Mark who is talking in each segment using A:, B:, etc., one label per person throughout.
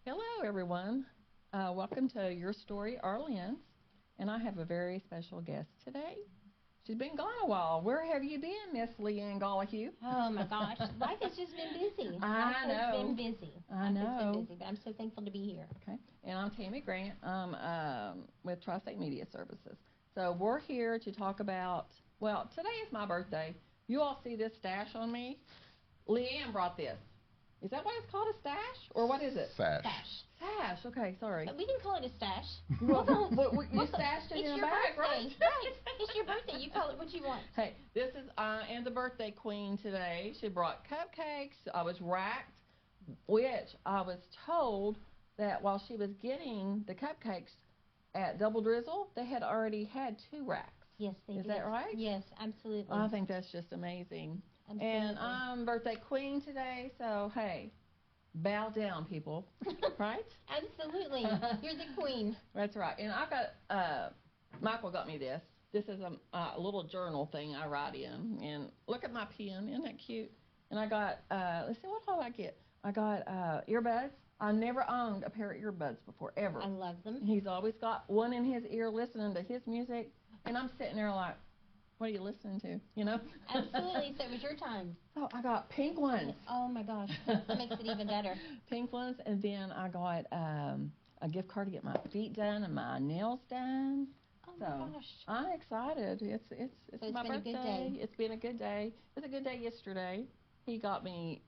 A: Hello, everyone. Welcome to Your Story, Orleans. And I have a very special guest today. She's been gone a while. Where have you been, Miss Leanne Gollahue?
B: Oh my gosh, life has just been busy.
A: I know.
B: Life has been busy.
A: I know.
B: Life has been busy, but I'm so thankful to be here.
A: Okay. And I'm Tammy Grant. I'm with Tri-State Media Services. So we're here to talk about, well, today is my birthday. You all see this stash on me? Leanne brought this. Is that why it's called a stash? Or what is it?
C: Sash.
B: Stash.
A: Sash. Okay, sorry.
B: But we can call it a stash.
A: Well, you stashed it
B: It's
A: in a
B: your
A: bag, right?
B: birthday. Right. It's your birthday. You call it what you want.
A: Hey, this is I am the birthday queen today. She brought cupcakes. I was racked, which I was told that while she was getting the cupcakes at Double Drizzle, they had already had 2 racks.
B: Yes, they did.
A: Is that right?
B: Yes, absolutely.
A: I think that's just amazing.
B: Absolutely.
A: And I'm birthday queen today, so hey, bow down, people. Right?
B: Absolutely. You're the queen.
A: That's right. And I got Michael got me this. This is a little journal thing I write in. And look at my pen. Isn't that cute? And I got, let's see, what did I get? I got earbuds. I never owned a pair of earbuds before, ever.
B: I love them.
A: He's always got one in his ear listening to his music. And I'm sitting there like, what are you listening to? You know?
B: Absolutely. So it was your time.
A: So I got pink ones.
B: Oh my gosh. That makes it even better.
A: Pink ones. And then I got a gift card to get my feet done and my nails done.
B: Oh
A: So
B: my gosh.
A: I'm excited. It's
B: So
A: my
B: been
A: birthday.
B: a good day.
A: It's been a good day. It was a good day yesterday. He got me.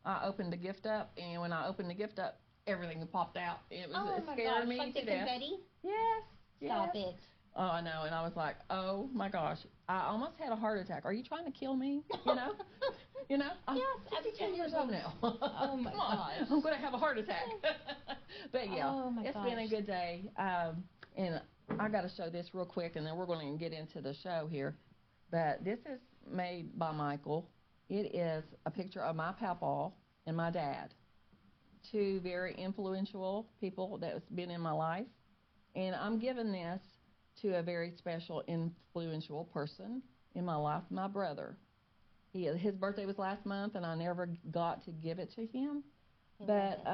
A: I opened the gift up, and when I opened the gift up, everything popped out. It
B: my
A: scared
B: gosh.
A: me
B: Like
A: to
B: the
A: death.
B: confetti?
A: Yes.
B: Stop
A: yes.
B: it.
A: Oh, I know. And I was like, oh my gosh, I almost had a heart attack. Are you trying to kill me? You know? You know? I'm
B: Yes,
A: 52 years old now.
B: Oh my
A: Come on.
B: gosh.
A: I'm going to have a heart attack. But yeah,
B: Oh my
A: it's
B: gosh.
A: been a good day. And I got to show this real quick, and then we're going to get into the show here. But this is made by Michael. It is a picture of my papa and my dad, 2 very influential people that's been in my life. And I'm giving this to a very special, influential person in my life, my brother. His birthday was last month, and I never got to give it to him. But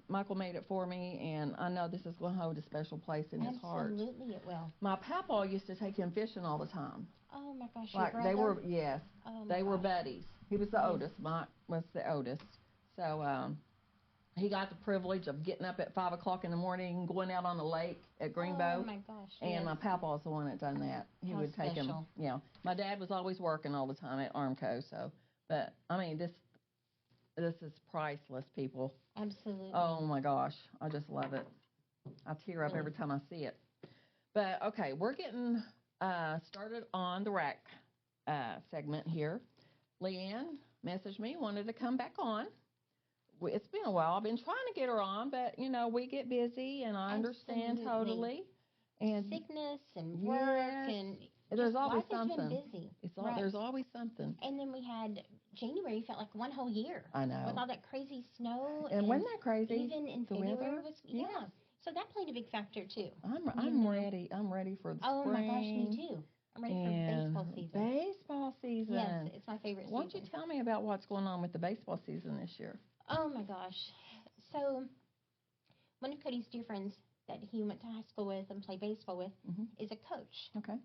A: Michael made it for me, and I know this is going to hold a special place in his heart.
B: Absolutely it will.
A: My papa used to take him fishing all the time.
B: Oh my gosh,
A: Like
B: your
A: they
B: brother?
A: were, yes,
B: Oh my
A: they were
B: gosh.
A: buddies. He was the oldest. Mike was the oldest. So he got the privilege of getting up at 5 o'clock in the morning and going out on the lake at Greenbow.
B: Oh my gosh.
A: And
B: yes.
A: my papa was the one that done that. He
B: How
A: would take
B: special.
A: him. Yeah. My dad was always working all the time at Armco. So, but I mean, this is priceless, people.
B: Absolutely.
A: Oh my gosh, I just love it. I tear up every time I see it. But okay, we're getting started on the rack segment here. Leanne messaged me, wanted to come back on. It's been a while. I've been trying to get her on, but you know we get busy, and I understand
B: Absolutely.
A: totally. And
B: sickness and work and
A: there's always
B: life
A: something.
B: has been busy. Right.
A: There's always something.
B: And then we had January felt like one whole year.
A: I know.
B: With all that crazy snow.
A: And wasn't that crazy?
B: Even in
A: the
B: February
A: weather?
B: was yeah. So that played a big factor too.
A: I'm ready. I'm ready for the
B: Oh
A: spring.
B: my gosh, me too. I'm ready for baseball season.
A: Baseball season.
B: Yes, it's my favorite season.
A: Why don't you tell me about what's going on with the baseball season this year?
B: Oh my gosh. So one of Cody's dear friends that he went to high school with and played baseball with is a coach.
A: Okay.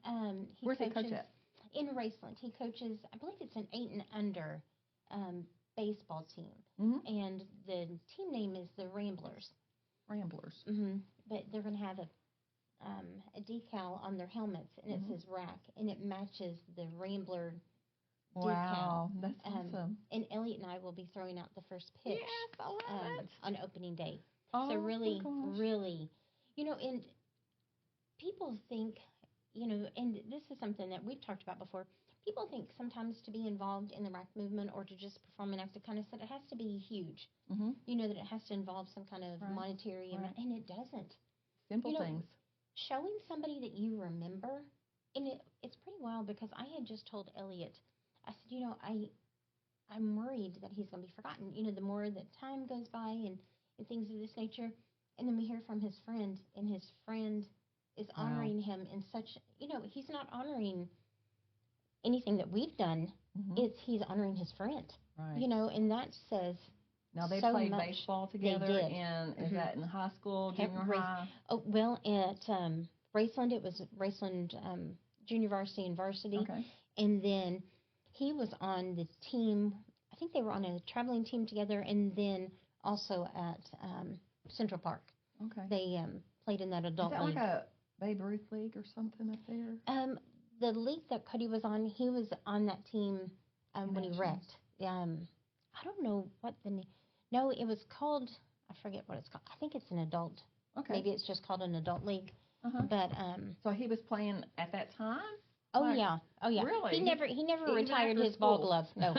B: Where's
A: he coach at?
B: In Raceland. He coaches, I believe it's an 8 and under baseball team. And the team name is the Ramblers.
A: Ramblers.
B: But they're going to have a decal on their helmets, and it says rack, and it matches the Rambler decal.
A: Wow, that's awesome.
B: And Elliot and I will be throwing out the first pitch.
A: Yes, I love it.
B: On opening day.
A: Oh,
B: so really,
A: my gosh.
B: really, you know, and people think, you know, and this is something that we've talked about before. People think sometimes to be involved in the rack movement or to just perform an act of kindness that it has to be huge. You know, that it has to involve some kind of monetary amount, and it doesn't.
A: Simple things.
B: Showing somebody that you remember, and it's pretty wild because I had just told Elliot, I said, you know, I'm worried that he's going to be forgotten. You know, the more that time goes by and things of this nature, and then we hear from his friend, and his friend is honoring him in such, you know, he's not honoring anything that we've done. He's honoring his friend.
A: Right.
B: You know, and that says
A: Now, they
B: so
A: played
B: much.
A: baseball
B: They
A: together,
B: did.
A: and is that in high school,
B: At
A: junior
B: Race-
A: high?
B: Oh, well, at Raceland, it was Raceland Junior Varsity and Varsity.
A: Okay.
B: And then he was on the team, I think they were on a traveling team together, and then also at Central Park.
A: Okay.
B: They played in that adult
A: Is that
B: league.
A: like a Babe Ruth league or something up there?
B: The league that Cody was on, he was on that team when he
A: Nationals.
B: wrecked. I don't know what the name. No, it was called. I forget what it's called. I think it's an adult.
A: Okay.
B: Maybe it's just called an adult league.
A: Uh-huh.
B: But
A: So he was playing at that time?
B: oh
A: Like,
B: yeah,
A: Really?
B: He never
A: Even
B: retired
A: after
B: his ball
A: school?
B: glove. No,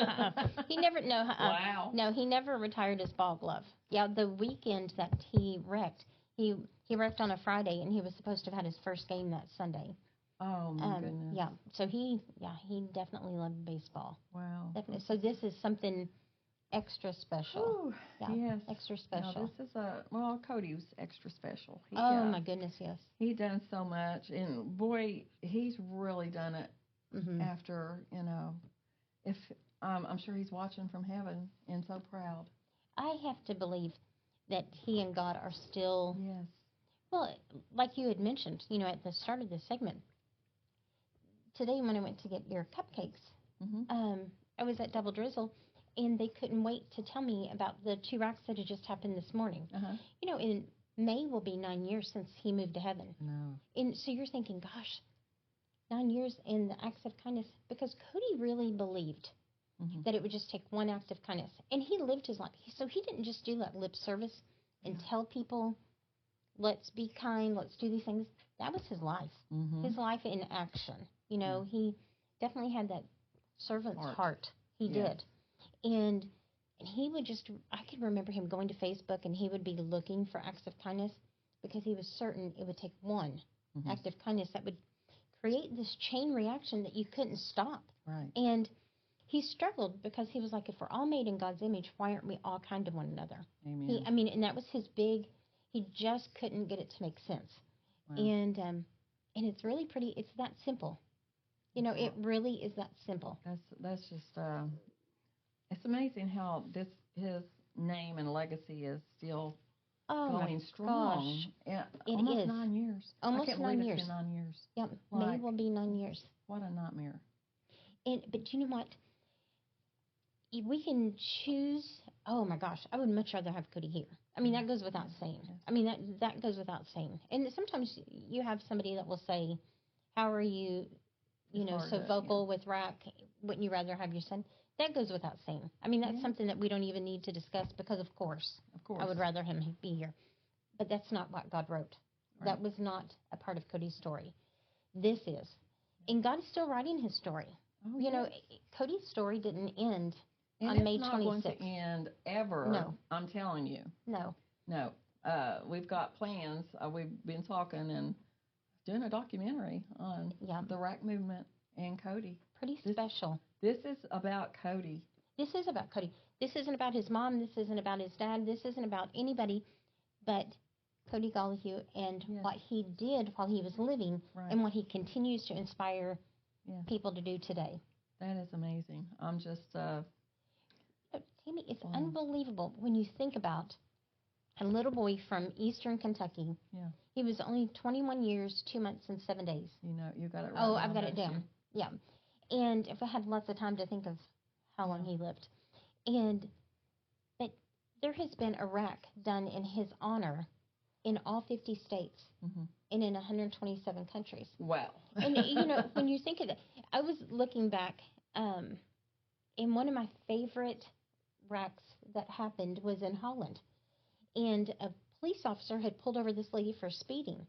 B: he never
A: Wow.
B: No, he never retired his ball glove. Yeah, the weekend that he wrecked, he wrecked on a Friday, and he was supposed to have had his first game that Sunday.
A: Oh, my goodness.
B: Yeah, so he definitely loved baseball.
A: Wow.
B: Definitely. So this is something extra special.
A: Ooh,
B: Yeah,
A: yes.
B: extra
A: No,
B: special.
A: this is Cody was extra special. He,
B: Oh my goodness, yes.
A: He done so much, and boy, he's really done it
B: Hmm.
A: after, if I'm sure he's watching from heaven and so proud.
B: I have to believe that he and God are still,
A: Yes.
B: well, like you had mentioned, at the start of the segment. Today when I went to get your cupcakes,
A: Mm-hmm.
B: I was at Double Drizzle, and they couldn't wait to tell me about the 2 racks that had just happened this morning.
A: Uh-huh.
B: In May will be 9 years since he moved to heaven.
A: No.
B: And so you're thinking, gosh, 9 years in the acts of kindness, because Cody really believed
A: Mm-hmm.
B: that it would just take one act of kindness. And he lived his life. So he didn't just do that lip service and tell people, let's be kind, let's do these things. That was his life.
A: Mm-hmm.
B: His life in action. He definitely had that servant's heart. He
A: Yes.
B: did. And he would I could remember him going to Facebook, and he would be looking for acts of kindness, because he was certain it would take one
A: Mm-hmm.
B: act of kindness that would create this chain reaction that you couldn't stop.
A: Right.
B: And he struggled, because he was like, if we're all made in God's image, why aren't we all kind to one another?
A: Amen.
B: And that was his big, he just couldn't get it to make sense.
A: Wow.
B: And it's really pretty, it's that simple. It really is that simple.
A: That's just it's amazing how his name and legacy is still going strong.
B: Gosh.
A: Yeah,
B: It
A: almost
B: is.
A: 9 years.
B: Almost
A: I can't
B: 9
A: believe
B: years.
A: It's been 9 years.
B: Yep, May
A: Like,
B: will be 9 years.
A: What a nightmare.
B: But you know what? We can choose. Oh my gosh, I would much rather have Cody here. That goes without saying.
A: Yes.
B: That goes without saying. And sometimes you have somebody that will say, "How are you, so vocal with Rack? Wouldn't you rather have your son?" That goes without saying. That's something that we don't even need to discuss, because of course, I would rather him be here. But that's not what God wrote.
A: Right.
B: That was not a part of Cody's story. This is. And God is still writing his story.
A: Oh, yes.
B: Cody's story didn't end
A: And
B: on May
A: it's not
B: 26th.
A: going to end ever.
B: No.
A: I'm telling you.
B: No.
A: No. We've got plans. We've been talking and doing a documentary on the Rack movement and Cody.
B: Pretty special.
A: This is about Cody.
B: This is about Cody. This isn't about his mom. This isn't about his dad. This isn't about anybody but Cody Gollihue and what he did while he was living, and what he continues to inspire people to do today.
A: That is amazing. I'm just...
B: Tammy, it's unbelievable when you think about a little boy from eastern Kentucky.
A: Yeah.
B: He was only 21 years, 2 months, and 7 days.
A: You got it right.
B: Oh, I've got it down. Yeah. And if I had lots of time to think of how long he lived. But there has been a rack done in his honor in all 50 states and in 127 countries.
A: Wow.
B: And, when you think of it, I was looking back, and one of my favorite racks that happened was in Holland. And a police officer had pulled over this lady for speeding.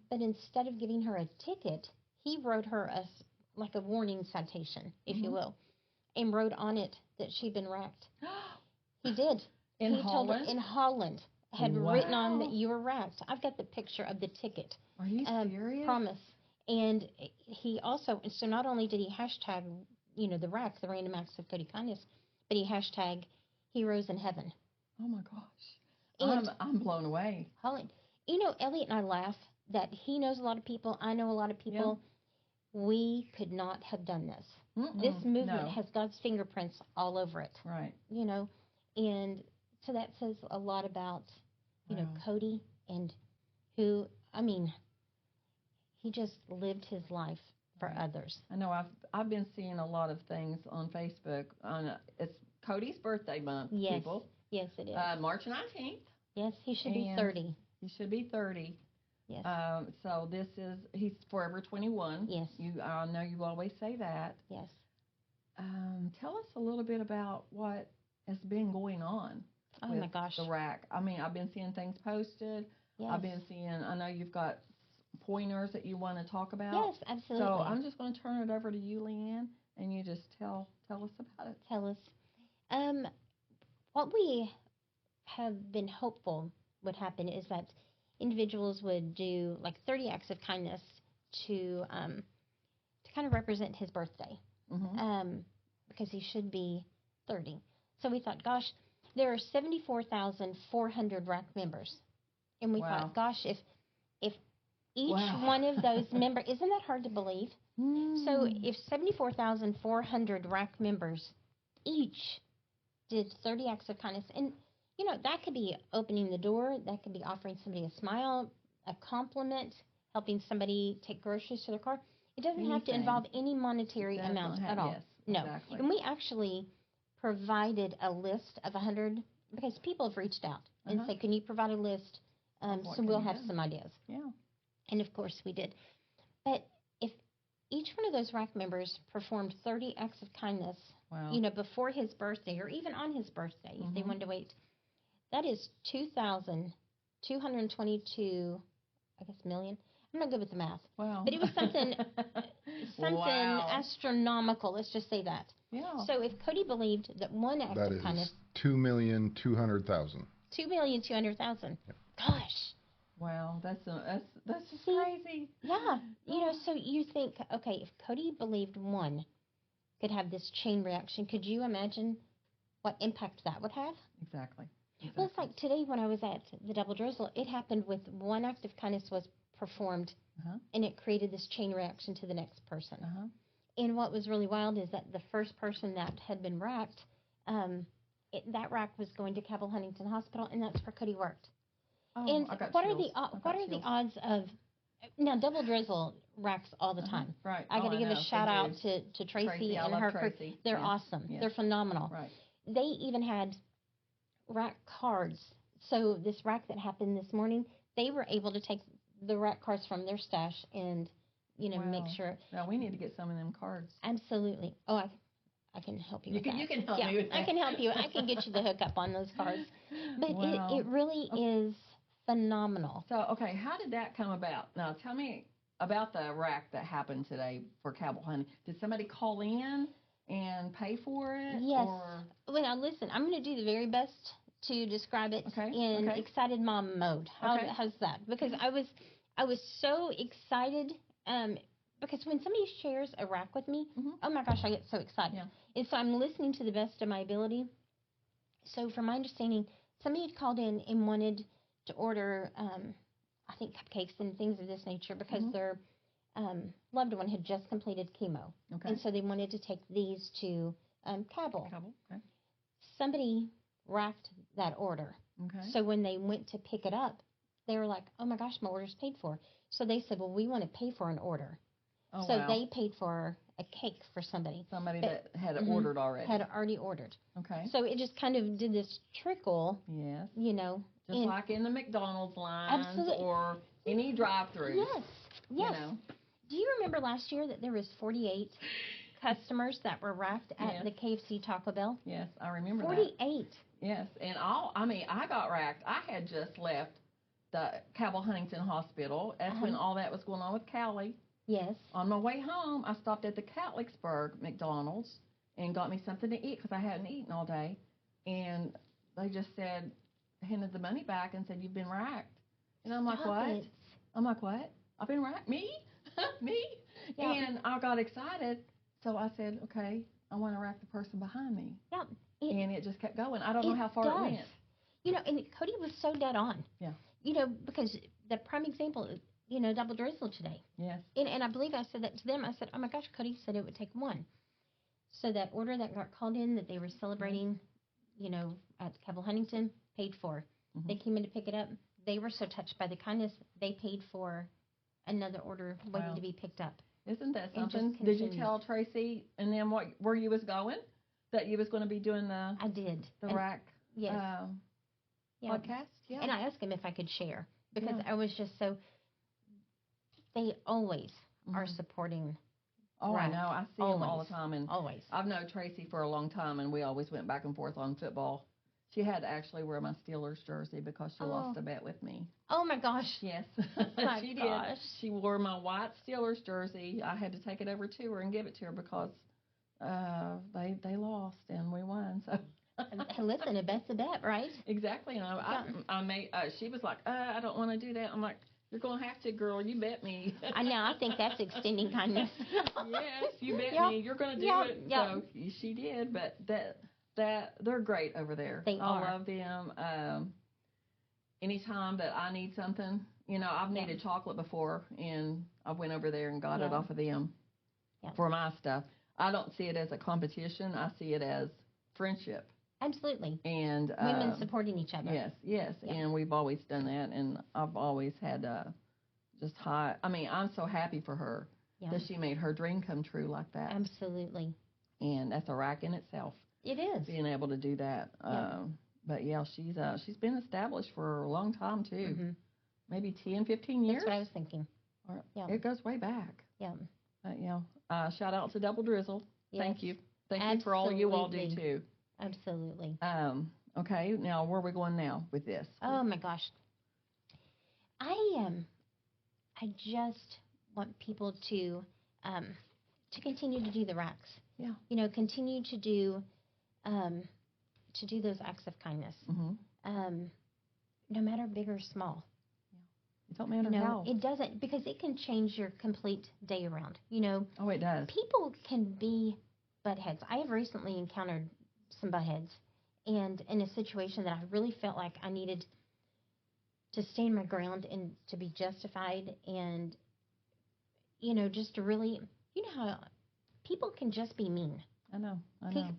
B: But instead of giving her a ticket, he wrote her a warning citation, if you will, and wrote on it that she'd been racked. He did.
A: In Holland?
B: In Holland. Had written on that you were racked. I've got the picture of the ticket.
A: Are you serious?
B: Promise. And he also, so not only did he hashtag, the rack, the random acts of Cody kindness, but he hashtag Heroes in Heaven.
A: Oh my gosh. I'm blown away.
B: Holland. Elliot and I laugh that he knows a lot of people. I know a lot of people. Yeah. We could not have done this. This movement has God's fingerprints all over it.
A: Right.
B: And So that says a lot about,
A: Wow.
B: Cody and who, I mean, he just lived his life for
A: Right.
B: others.
A: I know I've been seeing a lot of things on Facebook. It's Cody's birthday month,
B: Yes.
A: people.
B: Yes, it is.
A: March 19th.
B: Yes, he should be
A: And
B: 30.
A: He should be 30.
B: Yes.
A: So he's forever 21.
B: Yes.
A: I know you always say that.
B: Yes.
A: Tell us a little bit about what has been going on
B: Oh
A: with
B: my gosh.
A: the rack. I mean, I've been seeing things posted.
B: Yes.
A: I know you've got pointers that you want to talk about.
B: Yes, absolutely.
A: So I'm just going to turn it over to you, Leanne, and you just tell us about it.
B: Tell us. What we have been hopeful would happen is that individuals would do like 30 acts of kindness to kind of represent his birthday,
A: Mm-hmm.
B: because he should be 30. So we thought, gosh, there are 74,400 RAC members, and we
A: Wow.
B: thought, gosh, if each
A: Wow.
B: one of those members, isn't that hard to believe? So if 74,400 RAC members each did 30 acts of kindness, and that could be opening the door, that could be offering somebody a smile, a compliment, helping somebody take groceries to their car. It doesn't have to involve any monetary amount at all.
A: Yes,
B: No.
A: exactly.
B: And we actually provided a list of 100, because people have reached out and say, can you provide a list, so we'll have some ideas.
A: Yeah.
B: And of course we did. But if each one of those RAC members performed 30 acts of kindness,
A: Wow.
B: Before his birthday or even on his birthday, if they
A: Mm-hmm.
B: wanted to wait, that is 2,222, I guess, million. I'm not good with the math.
A: Wow.
B: But it was something
A: Wow.
B: astronomical. Let's just say that.
A: Yeah.
B: So if Cody believed that one act
C: That
B: of kindness,
C: is 2,200,000.
B: 2,200,000.
C: Yep.
B: Gosh.
A: Wow, that's just
B: See?
A: crazy.
B: Yeah. So you think, okay, if Cody believed one could have this chain reaction, could you imagine what impact that would have?
A: Exactly.
B: Well, it's like today when I was at the Double Drizzle, it happened with one act of kindness was performed, and it created this chain reaction to the next person. And what was really wild is that the first person that had been racked, that rack was going to Cabell Huntington Hospital, and that's where Cody worked.
A: Oh,
B: And
A: I got
B: what
A: chills.
B: are the odds of now Double Drizzle racks all the time?
A: Right.
B: I got to give a shout out to Tracy and her crew.
A: Tracy.
B: They're awesome.
A: Yes.
B: They're phenomenal.
A: Right.
B: They even had rack cards. So this rack that happened this morning, they were able to take the rack cards from their stash and make sure.
A: Now we need to get some of them cards.
B: Absolutely. Oh, I can help you with that.
A: You can help me with that.
B: I can help you. I can get you the hookup on those cards. But
A: Wow.
B: it really is phenomenal.
A: So, okay, how did that come about? Now, tell me about the rack that happened today for Cabell Honey. Did somebody call in and pay for it?
B: Yes.
A: Or?
B: Well, now listen, I'm going to do the very best to describe it in
A: Okay.
B: excited mom mode. How's that? Because I was so excited, because when somebody shares a rack with me, oh my gosh, I get so excited.
A: Yeah.
B: And so I'm listening to the best of my ability. So from my understanding, somebody had called in and wanted to order, I think, cupcakes and things of this nature because their loved one had just completed chemo.
A: Okay.
B: And so they wanted to take these to Cabell.
A: Okay.
B: Somebody racked that order.
A: Okay.
B: So when they went to pick it up, they were like, oh my gosh, my order's paid for. So they said, well, we want to pay for an order.
A: Oh,
B: so
A: wow.
B: they paid for a cake for somebody.
A: Somebody that had ordered already.
B: Had already ordered.
A: Okay.
B: So it just kind of did this trickle.
A: Yes.
B: Just
A: like in the McDonald's lines
B: absolutely.
A: Or any drive-through.
B: Yes. Do you remember last year that there was 48 customers that were racked at the KFC Taco Bell?
A: Yes, I remember
B: 48.
A: Yes, and I got racked. I had just left the Cabell Huntington Hospital. That's when all that was going on with Callie.
B: Yes.
A: On my way home, I stopped at the Catlicksburg McDonald's and got me something to eat because I hadn't eaten all day. And they just handed the money back and said, you've been racked. And I'm like, what?
B: It.
A: I'm like, what? I've been racked? Me? Me?
B: Yeah.
A: And I got excited. So I said, okay, I want to rack the person behind me.
B: Yeah.
A: And it just kept going. I don't know how far it went.
B: And Cody was so dead on.
A: Yeah.
B: Because the prime example, Double Drizzle today.
A: Yes.
B: And I believe I said that to them. I said, oh my gosh, Cody said it would take one. So that order that got called in that they were celebrating, at Cabell Huntington, paid for.
A: Mhm.
B: They came in to pick it up. They were so touched by the kindness, they paid for another order waiting
A: Wow.
B: to be picked up.
A: Isn't that
B: And just
A: something? Did you
B: continues.
A: tell Tracy and them where you was going? That you was going to be doing the
B: I did.
A: rack
B: Yes. Yeah.
A: podcast? Yeah.
B: And I asked him if I could share because
A: Yeah.
B: I was just so. They always are
A: Mhm.
B: supporting.
A: Oh, I
B: Right.
A: know. I see them all
B: Always.
A: the time, and
B: Always.
A: I've known Tracy for a long time, and we always went back and forth on football. She had to actually wear my Steelers jersey because she lost a bet with me.
B: Oh my gosh.
A: Yes,
B: My
A: she
B: gosh.
A: did. She wore my white Steelers jersey. I had to take it over to her and give it to her because they lost and we won. So
B: Listen, a bet's a bet, right?
A: exactly. And I made. She was like, I don't want to do that. I'm like, you're gonna have to, girl. You bet me.
B: I know. I think that's extending kindness.
A: Yes, you bet
B: Yeah.
A: me. You're gonna do
B: Yeah.
A: it.
B: Yeah.
A: So she did. But that they're great over there.
B: They are.
A: I love them. Anytime that I need something, I've needed chocolate before, and I went over there and got it off of them for my stuff. I don't see it as a competition. I see it as friendship.
B: Absolutely.
A: And
B: women supporting each other.
A: Yes,
B: Yeah.
A: and we've always done that, and I've always had just high. I mean, I'm so happy for her that she made her dream come true like that.
B: Absolutely.
A: And that's a rack in itself.
B: It is.
A: Being able to do that. But yeah, she's been established for a long time too.
B: Mm-hmm.
A: Maybe 10, 15 years.
B: That's what I was thinking.
A: It goes way back.
B: Yeah.
A: Shout out to Double Drizzle.
B: Yes.
A: Thank you. Thank you for all you all do too.
B: Absolutely.
A: Okay, now where are we going now with this?
B: Oh my gosh. I just want people to continue to do the racks.
A: Yeah.
B: Continue to do those acts of kindness.
A: Mm-hmm.
B: No matter big or small.
A: It don't matter how.
B: It doesn't, because it can change your complete day around.
A: Oh, it does.
B: People can be butt heads. I have recently encountered some butt heads, and in a situation that I really felt like I needed to stand my ground and to be justified, and just to really, how people can just be mean.
A: I know.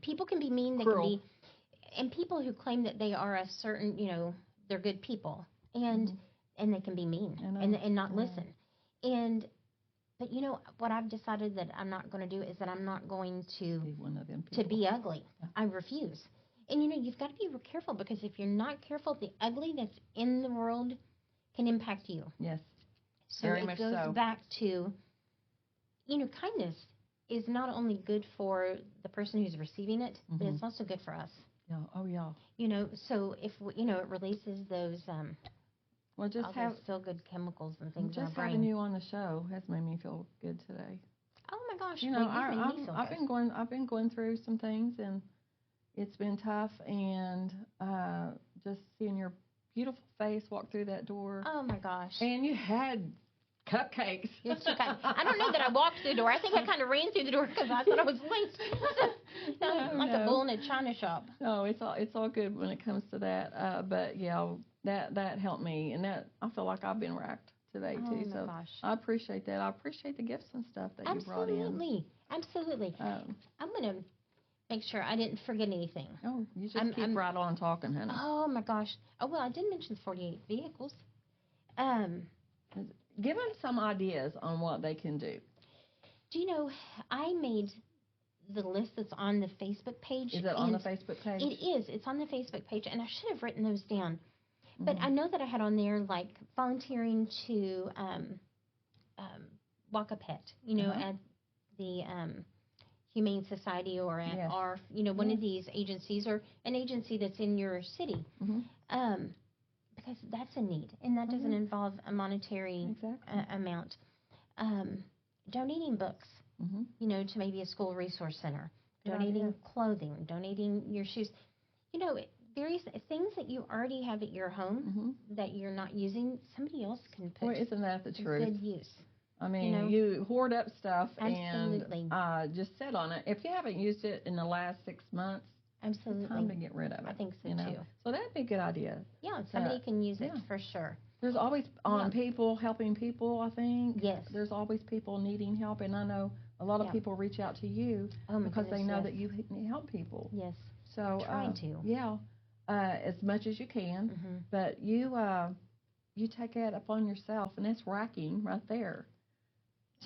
B: People can be mean. They
A: Cruel.
B: can be, and people who claim that they are a certain, they're good people, and they can be mean and not listen. But what I've decided that I'm not going to do is that I'm not going to
A: be one of them
B: to
A: people.
B: be ugly. Yeah. I refuse. And you've got to be real careful, because if you're not careful, the ugly that's in the world can impact you.
A: Yes.
B: So
A: Very
B: it
A: much
B: goes
A: so.
B: back to, kindness is not only good for the person who's receiving it, but it's also good for us.
A: Yeah. Oh yeah.
B: So if it releases those
A: well, just have
B: feel good chemicals and things in our
A: just
B: brain.
A: having you on the show has made me feel good today.
B: Oh my gosh!
A: I've been going through some things, and it's been tough, and just seeing your beautiful face walk through that door.
B: Oh my gosh!
A: And you had cupcakes.
B: I don't know that I walked through the door. I think I kind of ran through the door because I thought I was late. Like a bull in a china shop.
A: No, it's all good when it comes to that. But yeah, that helped me, and that I feel like I've been racked today too.
B: Oh my
A: so
B: gosh.
A: I appreciate that. I appreciate the gifts and stuff that you brought in.
B: Absolutely. I'm gonna make sure I didn't forget anything.
A: Oh, you just keep right on talking, honey.
B: Oh my gosh. Oh well, I did mention the 48 vehicles.
A: Give them some ideas on what they can do.
B: Do you know, I made the list that's on the Facebook page.
A: Is it on the Facebook page?
B: It is. It's on the Facebook page, and I should have written those down. But I know that I had on there, like, volunteering to walk a pet, at the Humane Society or at ARF, one of these agencies, or an agency that's in your city. Because that's a need, and that doesn't involve a monetary amount. Donating books, to maybe a school resource center. Donating clothing, donating your shoes. Various things that you already have at your home that you're not using, somebody else can put.
A: Well, isn't that the truth?
B: Good use.
A: I mean, you hoard up stuff and just sit on it. If you haven't used it in the last 6 months, it's time to get rid of it.
B: I think so too.
A: So that'd be a good idea.
B: Yeah, somebody can use it for sure.
A: There's always people helping people, I think.
B: Yes.
A: There's always people needing help, and I know a lot of people reach out to you because they know that you help people.
B: Yes.
A: So
B: trying to.
A: Yeah. as much as you can, but you take that upon yourself, and that's racking right there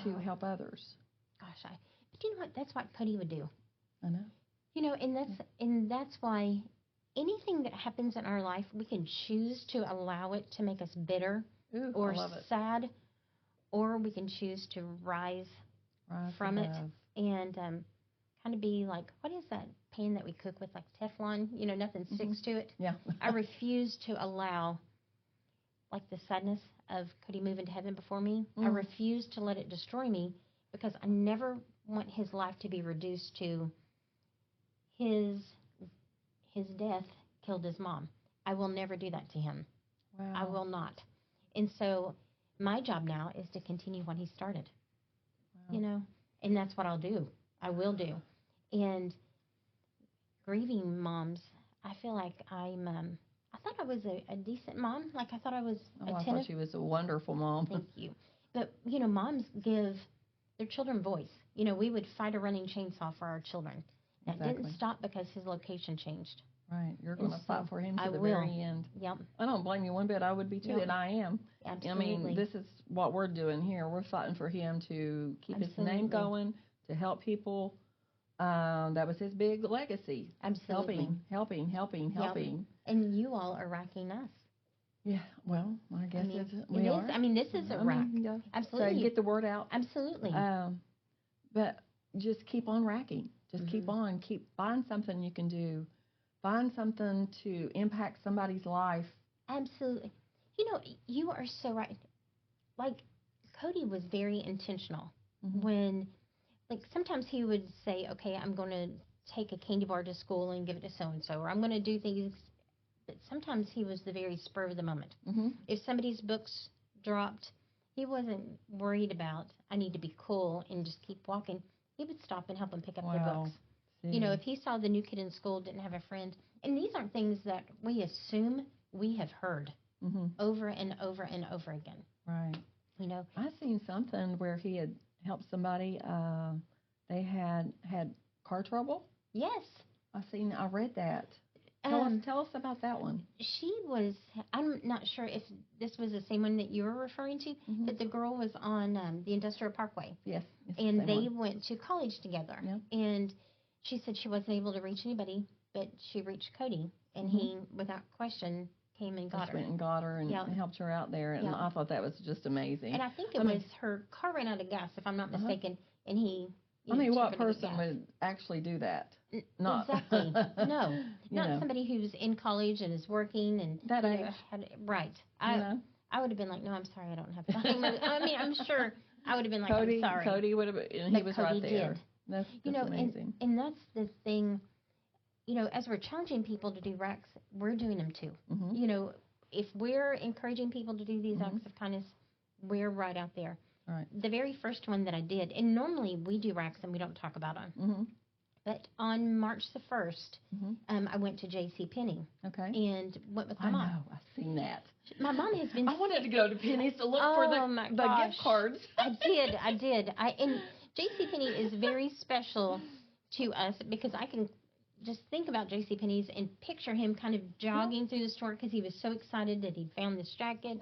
A: to
B: Wow.
A: help others.
B: Gosh, but you know what? That's what Cody would do.
A: I know.
B: You know, and that's why anything that happens in our life, we can choose to allow it to make us bitter
A: Ooh,
B: or
A: I love it.
B: sad, or we can choose to rise from it
A: above.
B: and kind of be like, what is that pan that we cook with, like Teflon? You know, nothing sticks to it.
A: Yeah.
B: I refuse to allow, like, the sadness of could he move into heaven before me? I refuse to let it destroy me because I never want his life to be reduced to his death killed his mom. I will never do that to him.
A: Wow.
B: I will not. And so my job now is to continue what he started.
A: Wow.
B: You know, and that's what I'll do. I will do. And grieving moms, I feel like I thought I was a decent mom. Like, I thought I was
A: Oh, I
B: attentive.
A: thought she was a wonderful mom.
B: Thank you. But, you know, moms give their children voice. You know, we would fight a running chainsaw for our children. That
A: Exactly.
B: didn't stop because his location changed.
A: Right. You're going to
B: And
A: fight
B: so
A: for him to
B: I
A: the
B: will.
A: very end.
B: Yep.
A: I don't blame you one bit. I would be too,
B: Yep.
A: and I am.
B: Absolutely.
A: I mean, this is what we're doing here. We're fighting for him to keep his name
B: Absolutely.
A: going, to help people. That was his big legacy.
B: Absolutely.
A: Helping.
B: Yep. And you all are racking us.
A: Yeah, well, I guess we
B: it
A: are.
B: is. I mean, this is a rack.
A: Yeah.
B: Absolutely.
A: So get the word out.
B: Absolutely.
A: But just keep on racking. Just keep on. Find something you can do. Find something to impact somebody's life.
B: Absolutely. You know, you are so right. Like, Cody was very intentional when, like, sometimes he would say, okay, I'm going to take a candy bar to school and give it to so-and-so, or I'm going to do things. But sometimes he was the very spur of the moment. If somebody's books dropped, he wasn't worried about, I need to be cool and just keep walking. He would stop and help them pick up their books. You know, if he saw the new kid in school didn't have a friend, and these aren't things that we assume, we have heard over and over and over again.
A: Right.
B: You know,
A: I seen something where he had helped somebody. They had car trouble.
B: Yes.
A: I read that. Tell us about that one.
B: She was, I'm not sure if this was the same one that you were referring to, but the girl was on the Industrial Parkway.
A: Yes.
B: And they went to college together.
A: Yeah.
B: And she said she wasn't able to reach anybody, but she reached Cody, and he, without question, came and got her.
A: Went and got her and helped her out there, and I thought that was just amazing.
B: And I think it was her car ran out of gas, if I'm not mistaken, and he.
A: I mean, what person would actually do that? Not
B: exactly. No, not somebody who's in college and is working and
A: that age.
B: Right. I would have been like, no, I'm sorry, I don't have time. I mean, I'm sure I would have been like, I'm sorry.
A: Cody would have, and he was
B: Cody
A: right there.
B: Did.
A: That's amazing.
B: And that's the thing. You know, as we're challenging people to do racks, we're doing them too. You know, if we're encouraging people to do these acts of kindness, we're right out there.
A: Right.
B: The very first one that I did, and normally we do racks and we don't talk about them. But on March the 1st, I went to J.C. Penney.
A: Okay.
B: And went with my mom.
A: I know. I've seen that.
B: My mom has been.
A: I wanted to go to Penny's to look for the gift cards.
B: I did. And J.C. Penney is very special to us because I can just think about J.C. Penney's and picture him kind of jogging through the store because he was so excited that he'd found this jacket.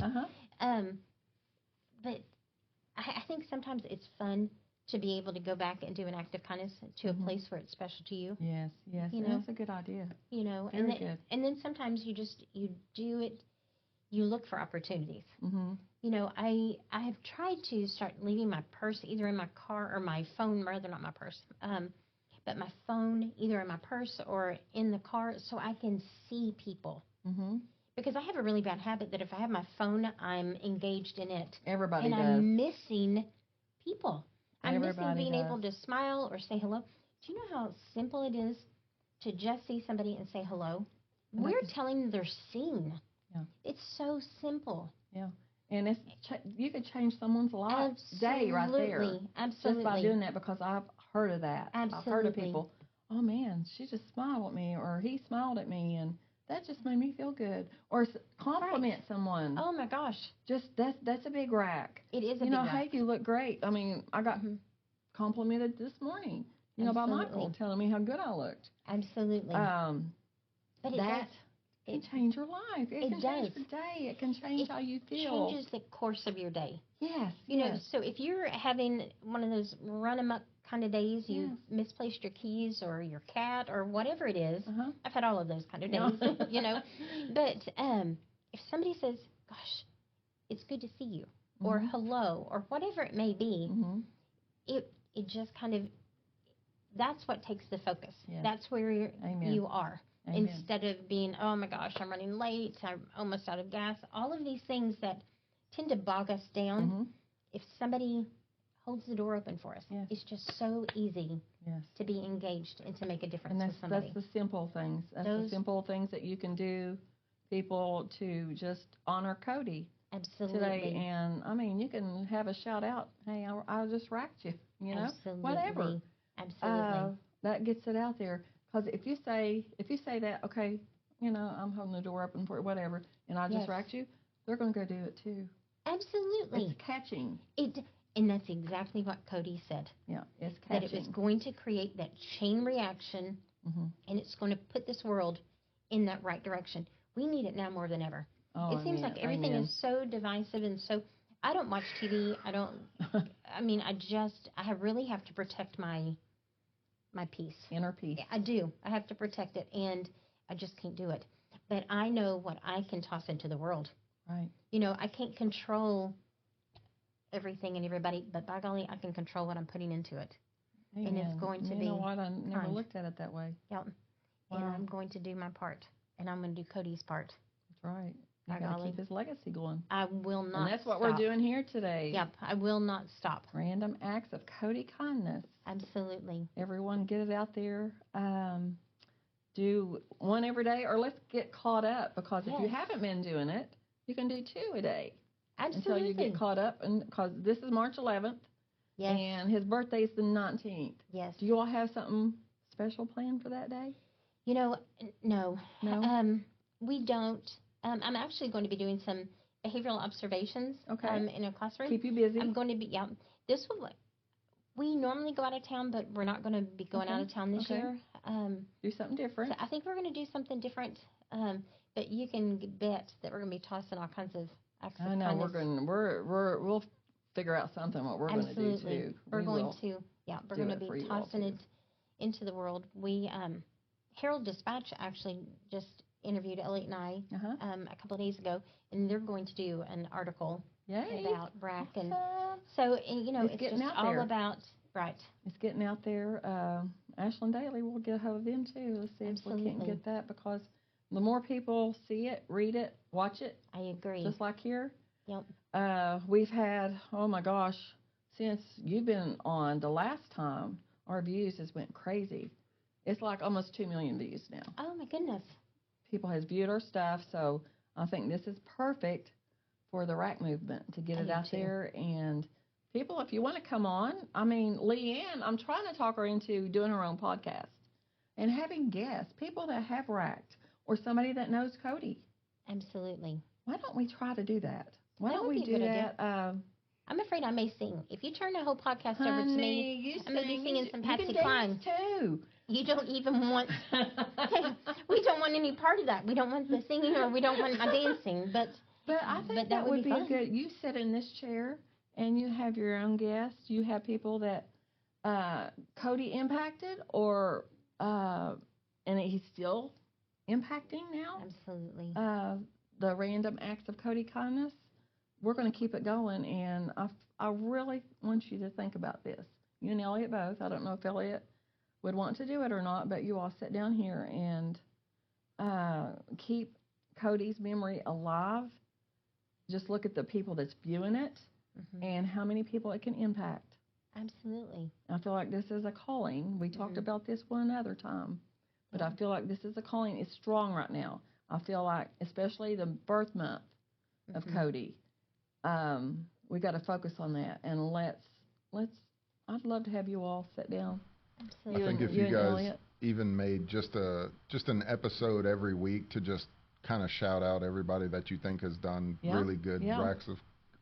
B: But I think sometimes it's fun to be able to go back and do an act of kindness to a place where it's special to you.
A: Yes.
B: You know,
A: that's a good idea.
B: You know,
A: Very good.
B: And then sometimes you do it. You look for opportunities. You know, I have tried to start leaving my purse either in my car or my phone, rather not my purse, but my phone either in my purse or in the car so I can see people. Because I have a really bad habit that if I have my phone, I'm engaged in it.
A: Everybody
B: and
A: does.
B: And I'm missing people. I'm missing being
A: does.
B: able to smile or say hello. Do you know how simple it is to just see somebody and say hello? We're telling them they're seen.
A: Yeah.
B: It's so simple.
A: Yeah. And you could change someone's life day right there.
B: Absolutely.
A: Just by doing that, because I've heard of that.
B: Absolutely.
A: I've heard of people, oh man, she just smiled at me, or he smiled at me, and that just made me feel good. Or compliment someone.
B: Oh my gosh.
A: Just that's a big rack.
B: It is a big rack.
A: Hey, you look great. I mean, I got complimented this morning, by Michael telling me how good I looked.
B: Absolutely.
A: But that It can change your life. It can
B: does.
A: change your day. It can change how you feel.
B: Changes the course of your day.
A: Yes.
B: You know, so if you're having one of those run amok kind of days, you misplaced your keys or your cat or whatever it is. I've had all of those kind of days, you know. But if somebody says, gosh, it's good to see you, or hello, or whatever it may be, it just kind of, that's what takes the focus.
A: Yes.
B: That's where you are.
A: Amen.
B: Instead of being, oh my gosh, I'm running late, I'm almost out of gas, all of these things that tend to bog us down. If somebody holds the door open for us, it's just so easy to be engaged and to make a difference with somebody.
A: That's the simple things. That's the simple things that you can do, people, to just honor Cody.
B: Absolutely.
A: Today. And, I mean, you can have a shout out, hey, I just racked you, you know,
B: Absolutely.
A: whatever.
B: Absolutely.
A: That gets it out there. Because if you say that, okay, you know, I'm holding the door open for whatever, and I just racked you, they're going to go do it too.
B: Absolutely.
A: It's catching.
B: And that's exactly what Cody said.
A: Yeah, it's catching.
B: That it was going to create that chain reaction, and it's going to put this world in that right direction. We need it now more than ever.
A: Oh,
B: it seems like everything is so divisive and so. I don't watch TV. I don't. I mean, I really have to protect my peace.
A: Inner peace.
B: I do. I have to protect it, and I just can't do it. But I know what I can toss into the world.
A: Right.
B: You know, I can't control everything and everybody, but by golly, I can control what I'm putting into it.
A: Amen.
B: And it's going to be.
A: You know what? I never looked at it that way.
B: Yep. Wow. And I'm going to do my part, and I'm going to do Cody's part.
A: That's right. You got to keep his legacy going.
B: I will not.
A: And that's what
B: stop.
A: we're doing here today.
B: Yep. I will not stop.
A: Random acts of Cody kindness.
B: Absolutely.
A: Everyone, get it out there. Do one every day, or let's get caught up, because if you haven't been doing it, you can do 2 a day.
B: Absolutely.
A: Until you get caught up, and because this is March 11th, and his birthday is the 19th.
B: Yes.
A: Do you all have something special planned for that day?
B: You know, no.
A: No?
B: We don't. I'm actually going to be doing some behavioral observations in a classroom.
A: Keep you busy.
B: I'm going to be, this will, we normally go out of town, but we're not going to be going out of town this year.
A: Do something different.
B: So I think we're going to do something different, but you can bet that we're going to be tossing all kinds of acts of kindness.
A: I know, we'll figure out something what we're going to do too.
B: We're going to be tossing it into the world. We, Herald Dispatch actually just interviewed Elliot and I a couple of days ago, and they're going to do an article about BRAC, and so you know, it's just all about
A: It's getting out there. Ashland Daily, we'll get a hold of them too. Let's see if we can't get that, because the more people see it, read it, watch it.
B: I agree.
A: Just like here.
B: Yep.
A: We've had, oh my gosh, since you've been on, the last time our views has went crazy. It's like almost 2 million views now.
B: Oh my goodness.
A: People has viewed our stuff, so I think this is perfect for the RAC movement to get it out there. And people, if you want to come on, I mean, Leanne, I'm trying to talk her into doing her own podcast and having guests, people that have RAC'd or somebody that knows Cody.
B: Absolutely.
A: Why don't we try to do that? Why don't we
B: do
A: that?
B: I'm afraid I may sing. If you turn the whole podcast over to me, I'm going to be singing some Patsy Cline.
A: Too.
B: You don't even want. We don't want any part of that. We don't want the singing, or we don't want my dancing. But
A: I think that would be good. You sit in this chair and you have your own guests. You have people that Cody impacted, or and he's still impacting now.
B: Absolutely.
A: The random acts of Cody kindness. We're going to keep it going, and I really want you to think about this. You and Elliot both. I don't know if Elliot would want to do it or not, but you all sit down here and keep Cody's memory alive. Just look at the people that's viewing it and how many people it can impact.
B: Absolutely.
A: I feel like this is a calling. We talked about this one other time, but I feel like this is a calling. It's strong right now. I feel like, especially the birth month of Cody, we got to focus on that, and let's. I'd love to have you all sit down.
B: Absolutely.
C: I think if you guys even made just an episode every week to just kind of shout out everybody that you think has done really good racks of,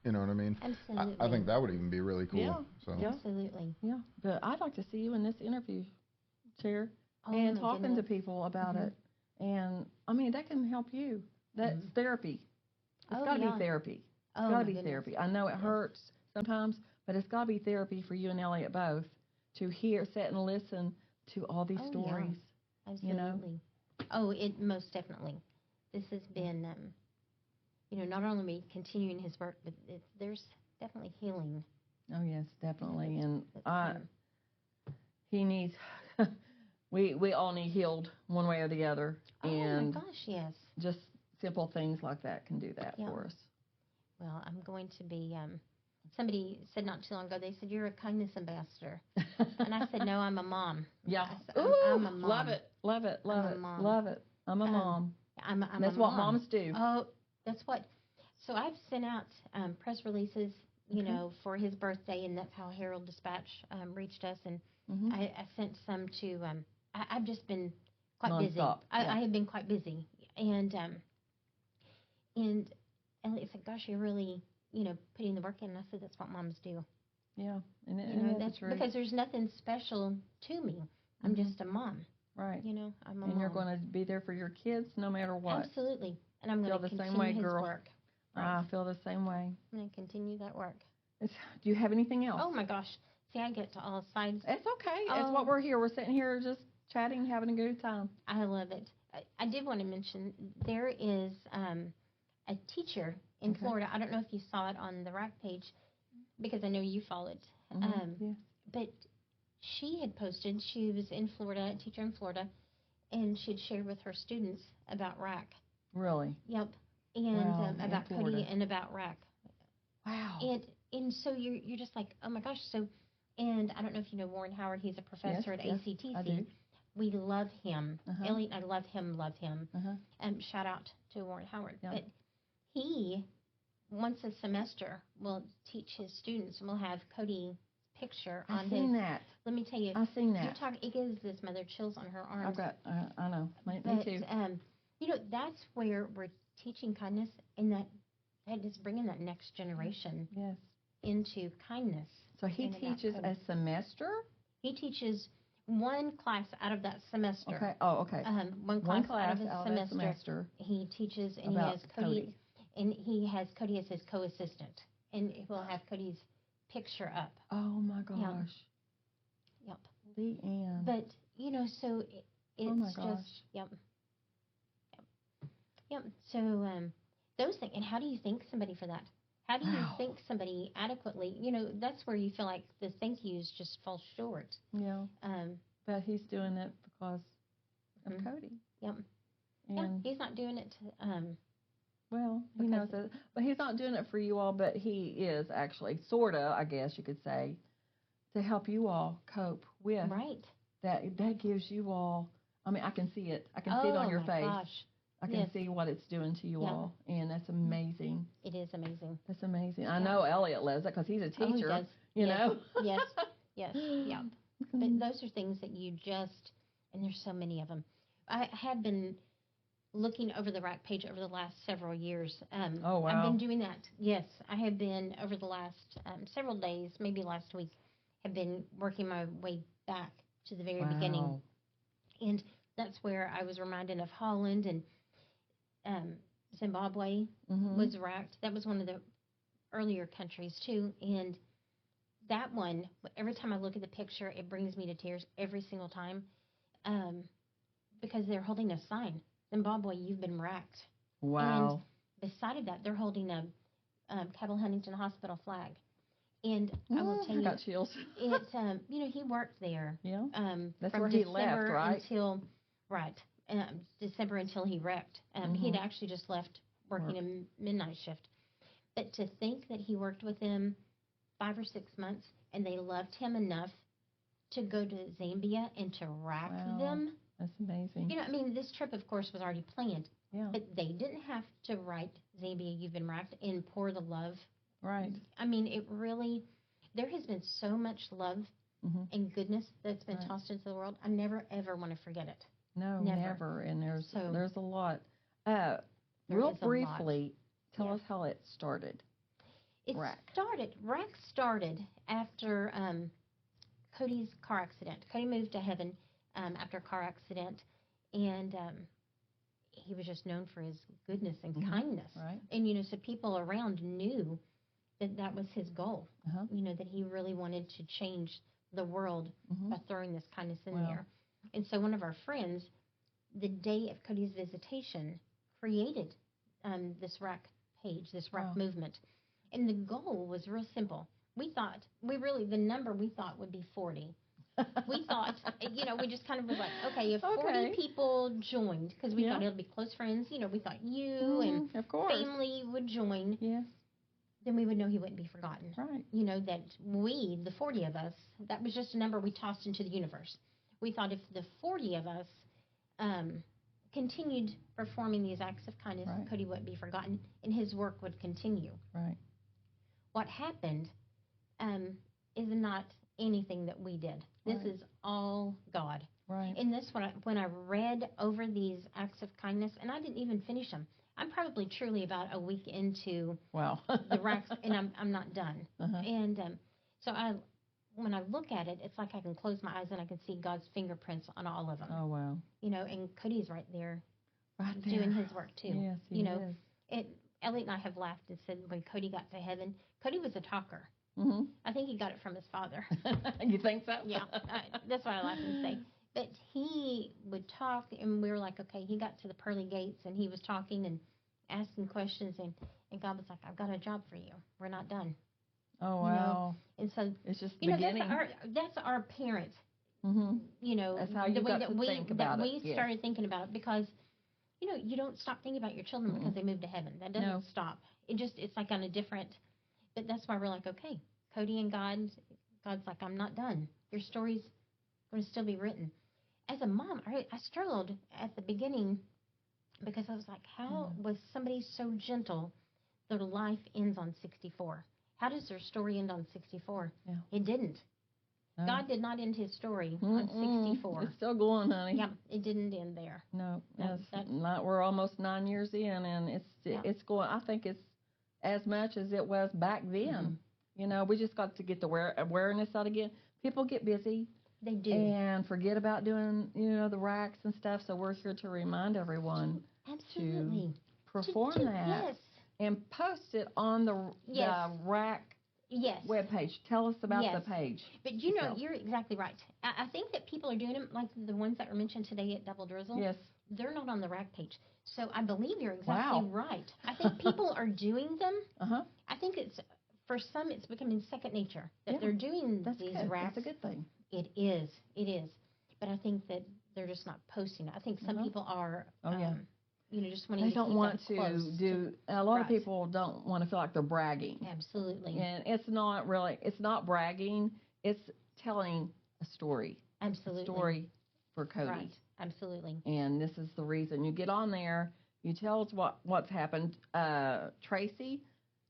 C: you know what I mean?
B: Absolutely.
C: I think that would even be really cool.
A: Yeah.
C: So.
B: Absolutely.
A: Yeah, but I'd like to see you in this interview chair and talking to people about it And, I mean, that can help you. That's therapy. It's got to be therapy. It's got to be therapy. I know it hurts sometimes, but it's got to be therapy for you and Elliot both to sit and listen to all these stories.
B: Yeah. Absolutely.
A: You know?
B: Oh, it most definitely. This has been, not only me continuing his work, but there's definitely healing.
A: Oh, yes, definitely. And he needs, we all need healed one way or the other.
B: Oh,
A: and
B: my gosh, yes.
A: Just simple things like that can do that for us.
B: Well, I'm going to be, somebody said not too long ago, they said, you're a kindness ambassador. And I said, no, I'm a mom.
A: Yeah.
B: I'm a mom.
A: Love it. Love it. Love it. Love it. I'm a mom. That's
B: a
A: what
B: mom.
A: moms do.
B: Oh, that's what. So I've sent out press releases, for his birthday, and that's how Herald Dispatch reached us. And I sent some to, I've just been quite busy. I have been quite busy. And Elliot said, gosh, you're really, putting the work in. And I said, that's what moms do.
A: Yeah. And
B: that's true. Because there's nothing special to me. I'm just a mom.
A: Right.
B: I'm a mom.
A: And you're going to be there for your kids no matter what.
B: Absolutely. And I'm going to continue his work.
A: Right. I feel the same way.
B: I'm going to continue that work.
A: Do you have anything else?
B: Oh, my gosh. See, I get to all sides.
A: It's okay. It's what we're here. We're sitting here just chatting, having a good time.
B: I love it. I did want to mention there is a teacher in Florida. I don't know if you saw it on the Rack page because I know you follow it.
A: Yeah.
B: But she had posted, she was in Florida, a teacher in Florida, and she'd shared with her students about Rack.
A: Really?
B: Yep. And about Cody and about Rack.
A: Wow.
B: And so you're just like, oh my gosh. So, and I don't know if you know Warren Howard. He's a professor at ACTC.
A: I do.
B: We love him. Elliot and I love him. Shout out to Warren Howard.
A: Yep.
B: But he, once a semester, will teach his students, and we'll have Cody's picture on his.
A: I've seen that.
B: Let me tell you.
A: I've seen that.
B: It gives this mother chills on her arms.
A: I've got, I know. Me too.
B: That's where we're teaching kindness, and that is bringing that next generation into kindness.
A: So he teaches a semester?
B: He teaches one class out of that semester.
A: Okay. Oh, okay.
B: One class out of his semester. He teaches, and he has Cody. And he has Cody as his co-assistant. And we'll have Cody's picture up.
A: Oh, my gosh.
B: Yep.
A: Leanne.
B: But, so it's
A: oh my gosh.
B: just, Yep. So, those things. And how do you thank somebody for that? How do you thank somebody adequately? That's where you feel like the thank yous just fall short.
A: Yeah. But he's doing it because of Cody.
B: Yep.
A: And
B: he's not doing it
A: well, he knows it. But he's not doing it for you all, but he is actually, sort of, I guess you could say, to help you all cope with.
B: Right.
A: That gives you all, I mean, I can see it. I can see it on your face.
B: Gosh.
A: I can see what it's doing to you all, and that's amazing.
B: It is amazing.
A: That's amazing. I know Elliot loves it because he's a teacher.
B: Oh,
A: he does.
B: know. Yes. Yeah. But those are things that you just, and there's so many of them. I had been looking over the Rack page over the last several years.
A: Oh, wow.
B: I've been doing that. Yes, I have been over the last several days, maybe last week, have been working my way back to the very beginning. And that's where I was reminded of Holland and Zimbabwe was racked. That was one of the earlier countries, too. And that one, every time I look at the picture, it brings me to tears every single time because they're holding a sign. Zimbabwe, you've been racked.
A: Wow.
B: And beside of that, they're holding a Cabell Huntington Hospital flag. And I will tell you,
A: I got chills.
B: He worked there.
A: Yeah. That's
B: from
A: where
B: December
A: he left, right?
B: December until he wrecked. He'd actually just left working a midnight shift. But to think that he worked with them 5 or 6 months, and they loved him enough to go to Zambia and to rack them.
A: That's amazing.
B: This trip, of course, was already planned.
A: Yeah.
B: But they didn't have to write Zambia, you've been racked, and pour the love.
A: Right.
B: It really, there has been so much love and goodness that's been tossed into the world. I never, ever want to forget it.
A: No, never. And there's a lot. Real briefly, tell us how it started. Rack started after Cody's car accident. Cody moved to heaven after a car accident, and
B: he was just known for his goodness and
A: Mm-hmm.
B: kindness.
A: Right.
B: And, so people around knew that was his goal, that he really wanted to change the world
A: Mm-hmm.
B: by throwing this kindness in
A: Wow.
B: there. And so one of our friends, the day of Cody's visitation, created this RAC page, this RAC movement. And the goal was real simple. The number we thought would be 40. We thought, we just kind of was like, okay, if 40 people joined, because we thought it'll be close friends, we thought you and
A: of course.
B: family would join.
A: Yes.
B: Then we would know he wouldn't be forgotten.
A: Right.
B: That we, the 40 of us, that was just a number we tossed into the universe. We thought if the 40 of us continued performing these acts of kindness, Cody wouldn't be forgotten, and his work would continue.
A: Right.
B: What happened is not anything that we did. This is all God.
A: Right.
B: And this, when I read over these acts of kindness, and I didn't even finish them. I'm probably truly about a week into the racks, and I'm not done. And so when I look at it, it's like I can close my eyes and I can see God's fingerprints on all of them.
A: Oh, wow.
B: And Cody's right there doing his work too.
A: Yes, he is.
B: Elliot and I have laughed and said when Cody got to heaven, Cody was a talker.
A: Mm-hmm.
B: I think he got it from his father.
A: You think so?
B: Yeah, that's what I laugh and say. But he would talk, and we were like, okay, he got to the pearly gates, and he was talking and asking questions, and God was like, I've got a job for you. We're not done.
A: Oh, wow.
B: And so,
A: it's just beginning.
B: That's our parent.
A: Mm-hmm. That's how you
B: the way
A: got
B: that
A: to
B: we
A: think about
B: that
A: it.
B: we started thinking about it, because you don't stop thinking about your children because they moved to heaven. That doesn't stop. It's like on a different. But that's why we're like, okay, Cody and God's like, I'm not done. Your story's going to still be written. As a mom, I struggled at the beginning because I was like, how was somebody so gentle? Their life ends on 64. How does their story end on 64? Yeah. It didn't. No. God did not end his story on 64.
A: It's still going, honey.
B: Yeah, it didn't end there.
A: No, we're almost 9 years in, and it's going. I think it's as much as it was back then. We just got to get the awareness out again. People get busy.
B: They do.
A: And forget about doing, the racks and stuff. So we're here to remind everyone to perform that.
B: Yes.
A: And post it on the rack webpage. Tell us about the page.
B: But you're exactly right. I think that people are doing them, like the ones that were mentioned today at Double Drizzle.
A: Yes.
B: They're not on the rack page. So I believe you're exactly right. I think people are doing them. I think for some, it's becoming second nature that they're doing these racks.
A: That's a good thing.
B: It is. But I think that they're just not posting it. I think some people are, just wanting
A: they don't want to do. A lot of people don't want to feel like they're bragging.
B: Absolutely.
A: And it's not bragging. It's telling a story.
B: Absolutely.
A: A story for Cody.
B: Right. Absolutely.
A: And this is the reason you get on there. You tell us what's happened. Tracy,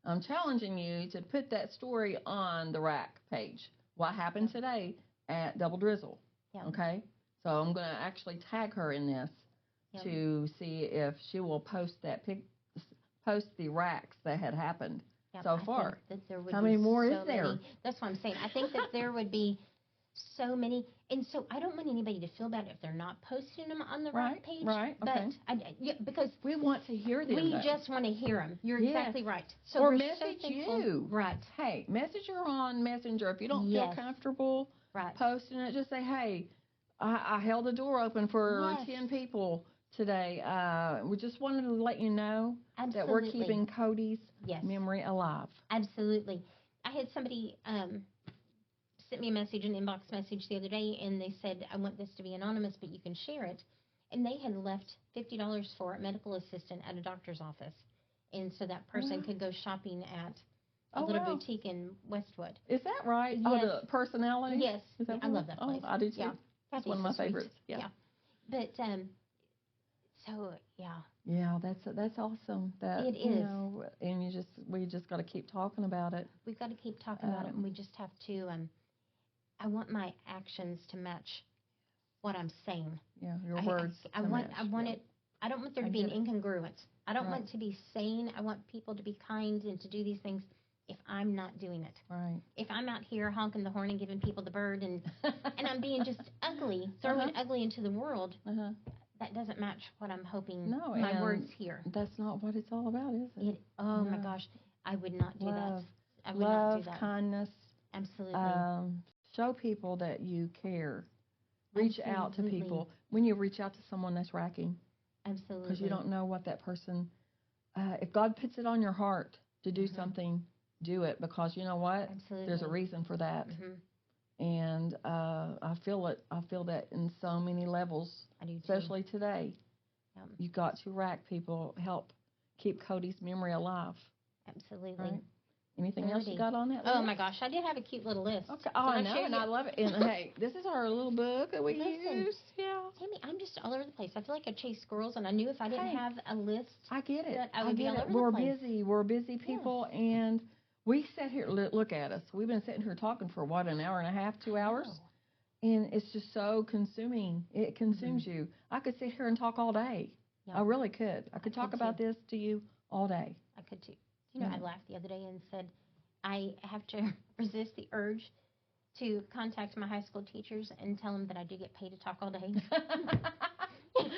A: I'm challenging you to put that story on the rack page. What happened today at Double Drizzle? Yeah. Okay. So I'm going to actually tag her in this to see if she will post the racks that had happened so far.
B: That there would
A: How many more
B: so
A: is there?
B: Many. That's what I'm saying. I think that there would be so many. And so I don't want anybody to feel bad if they're not posting them on the rack page.
A: Right. Okay.
B: But because
A: we want to hear them.
B: We just want to hear them. You're exactly right. So
A: or
B: we're
A: message
B: so you.
A: Right. Hey, message her on Messenger if you don't feel comfortable posting it. Just say, hey, I held the door open for 10 people today. We just wanted to let you know that we're keeping Cody's memory alive.
B: Absolutely. I had somebody sent me a message, an inbox message the other day, and they said, I want this to be anonymous, but you can share it. And they had left $50 for a medical assistant at a doctor's office. And so that person could go shopping at a little boutique in Westwood.
A: Is that right?
B: Yes.
A: Oh, the personality?
B: Yes. I love that place.
A: Oh, I do too.
B: Yeah.
A: It's one of my favorites. Yeah.
B: But, so, yeah.
A: Yeah, that's awesome. That,
B: it is.
A: And we just got to keep talking about it.
B: We've got to keep talking about it, and we just have to, I want my actions to match what I'm saying.
A: Yeah, your words.
B: I want it. I don't want there to be an incongruence. I don't want to be sane. I want people to be kind and to do these things if I'm not doing it.
A: Right.
B: If I'm out here honking the horn and giving people the bird and I'm being just ugly, throwing ugly into the world, that doesn't match what I'm hoping
A: No,
B: my words here.
A: That's not what it's all about, is it?
B: Oh my gosh, I would not do that. I would
A: love,
B: not do that.
A: kindness.
B: Absolutely.
A: Show people that you care. Reach out to people. When you reach out to someone that's racking.
B: Absolutely.
A: Because you don't know what that person, if God puts it on your heart to do something, do it. Because you know what?
B: Absolutely.
A: There's a reason for that. And I feel it. I feel that in so many levels,
B: I do too.
A: Especially today. You've got to rack people, help keep Cody's memory alive.
B: Absolutely.
A: Right? Anything else you got on that list?
B: Oh my gosh, I did have a cute little list.
A: Okay. Oh, I know, and I love it. And hey, this is our little book that we use. Yeah.
B: Tammy, I'm just all over the place. I feel like I chase squirrels, and I knew if I didn't have a list,
A: I get it.
B: I would be all over the place.
A: We're busy people, and we sit here. Look at us. We've been sitting here talking for what, an hour and a half, 2 hours, and it's just so consuming. It consumes you. I could sit here and talk all day. I really could. I could talk about this to you all day.
B: I could too. You know, I laughed the other day and said, I have to resist the urge to contact my high school teachers and tell them that I do get paid to talk all day. Because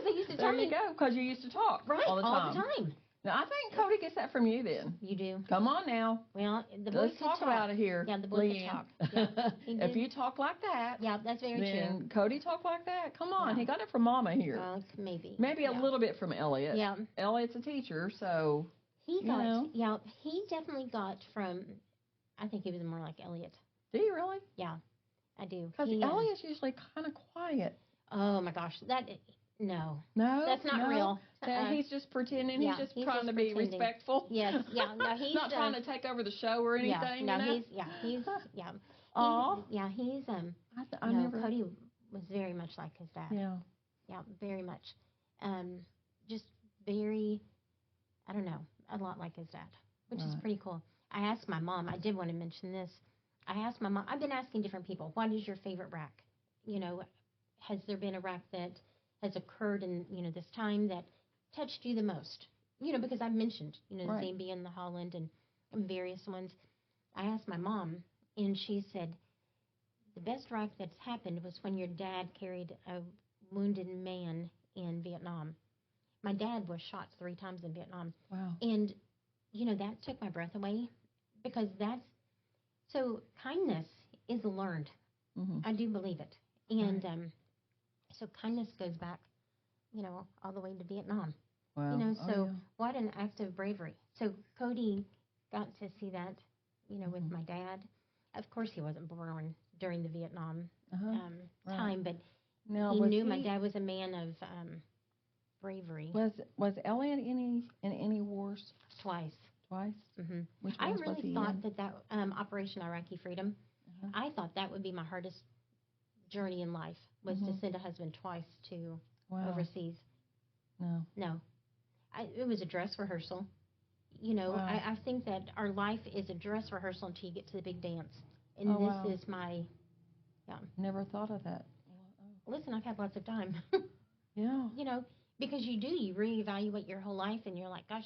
B: they used to tell me.
A: There you go, because you used to talk all the time. Now, I think Cody gets that from you then.
B: You do.
A: Come on now.
B: Well, the boys
A: Let's talk about it here.
B: Yeah, the boys could talk. Yeah,
A: if you talk like that.
B: Yeah, that's very
A: then
B: true.
A: Cody talk like that. Come on. He got it from Mama here.
B: Maybe.
A: Maybe a little bit from Elliot.
B: Yeah.
A: Elliot's a teacher, so.
B: He got, he definitely got from, I think he was more like Elliot.
A: Do you really?
B: Yeah, I do.
A: Because Elliot's usually kind of quiet.
B: Oh my gosh, no, that's not real.
A: He's just pretending. He's just trying to be respectful.
B: Yes, yeah. No, he's
A: not trying to take over the show or anything.
B: Yeah, no, he's Cody was very much like his dad. Yeah, very much. Just very, I don't know, a lot like his dad, which is pretty cool. I asked my mom. I did want to mention this. I asked my mom. I've been asking different people, what is your favorite rack? You know, has there been a rack that has occurred in, this time that touched you the most? You know, because I've mentioned, the Zambia and the Holland and various ones. I asked my mom, and she said, the best rack that's happened was when your dad carried a wounded man in Vietnam. My dad was shot 3 times in Vietnam.
A: Wow.
B: And, that took my breath away because so kindness is learned. I do believe it. And so kindness goes back, all the way to Vietnam.
A: Wow.
B: What an act of bravery. So Cody got to see that, with my dad. Of course, he wasn't born during the Vietnam time, but he knew my dad was a man of bravery.
A: Was Elliot in any wars?
B: Twice.
A: Mm-hmm. Which
B: I
A: ones
B: really thought that Operation Iraqi Freedom, I thought that would be my hardest journey in life, was to send a husband twice to overseas. No. It was a dress rehearsal. I think that our life is a dress rehearsal until you get to the big dance. And this is my,
A: Never thought of that.
B: Listen, I've had lots of time.
A: Yeah.
B: Because you reevaluate your whole life, and you're like, gosh,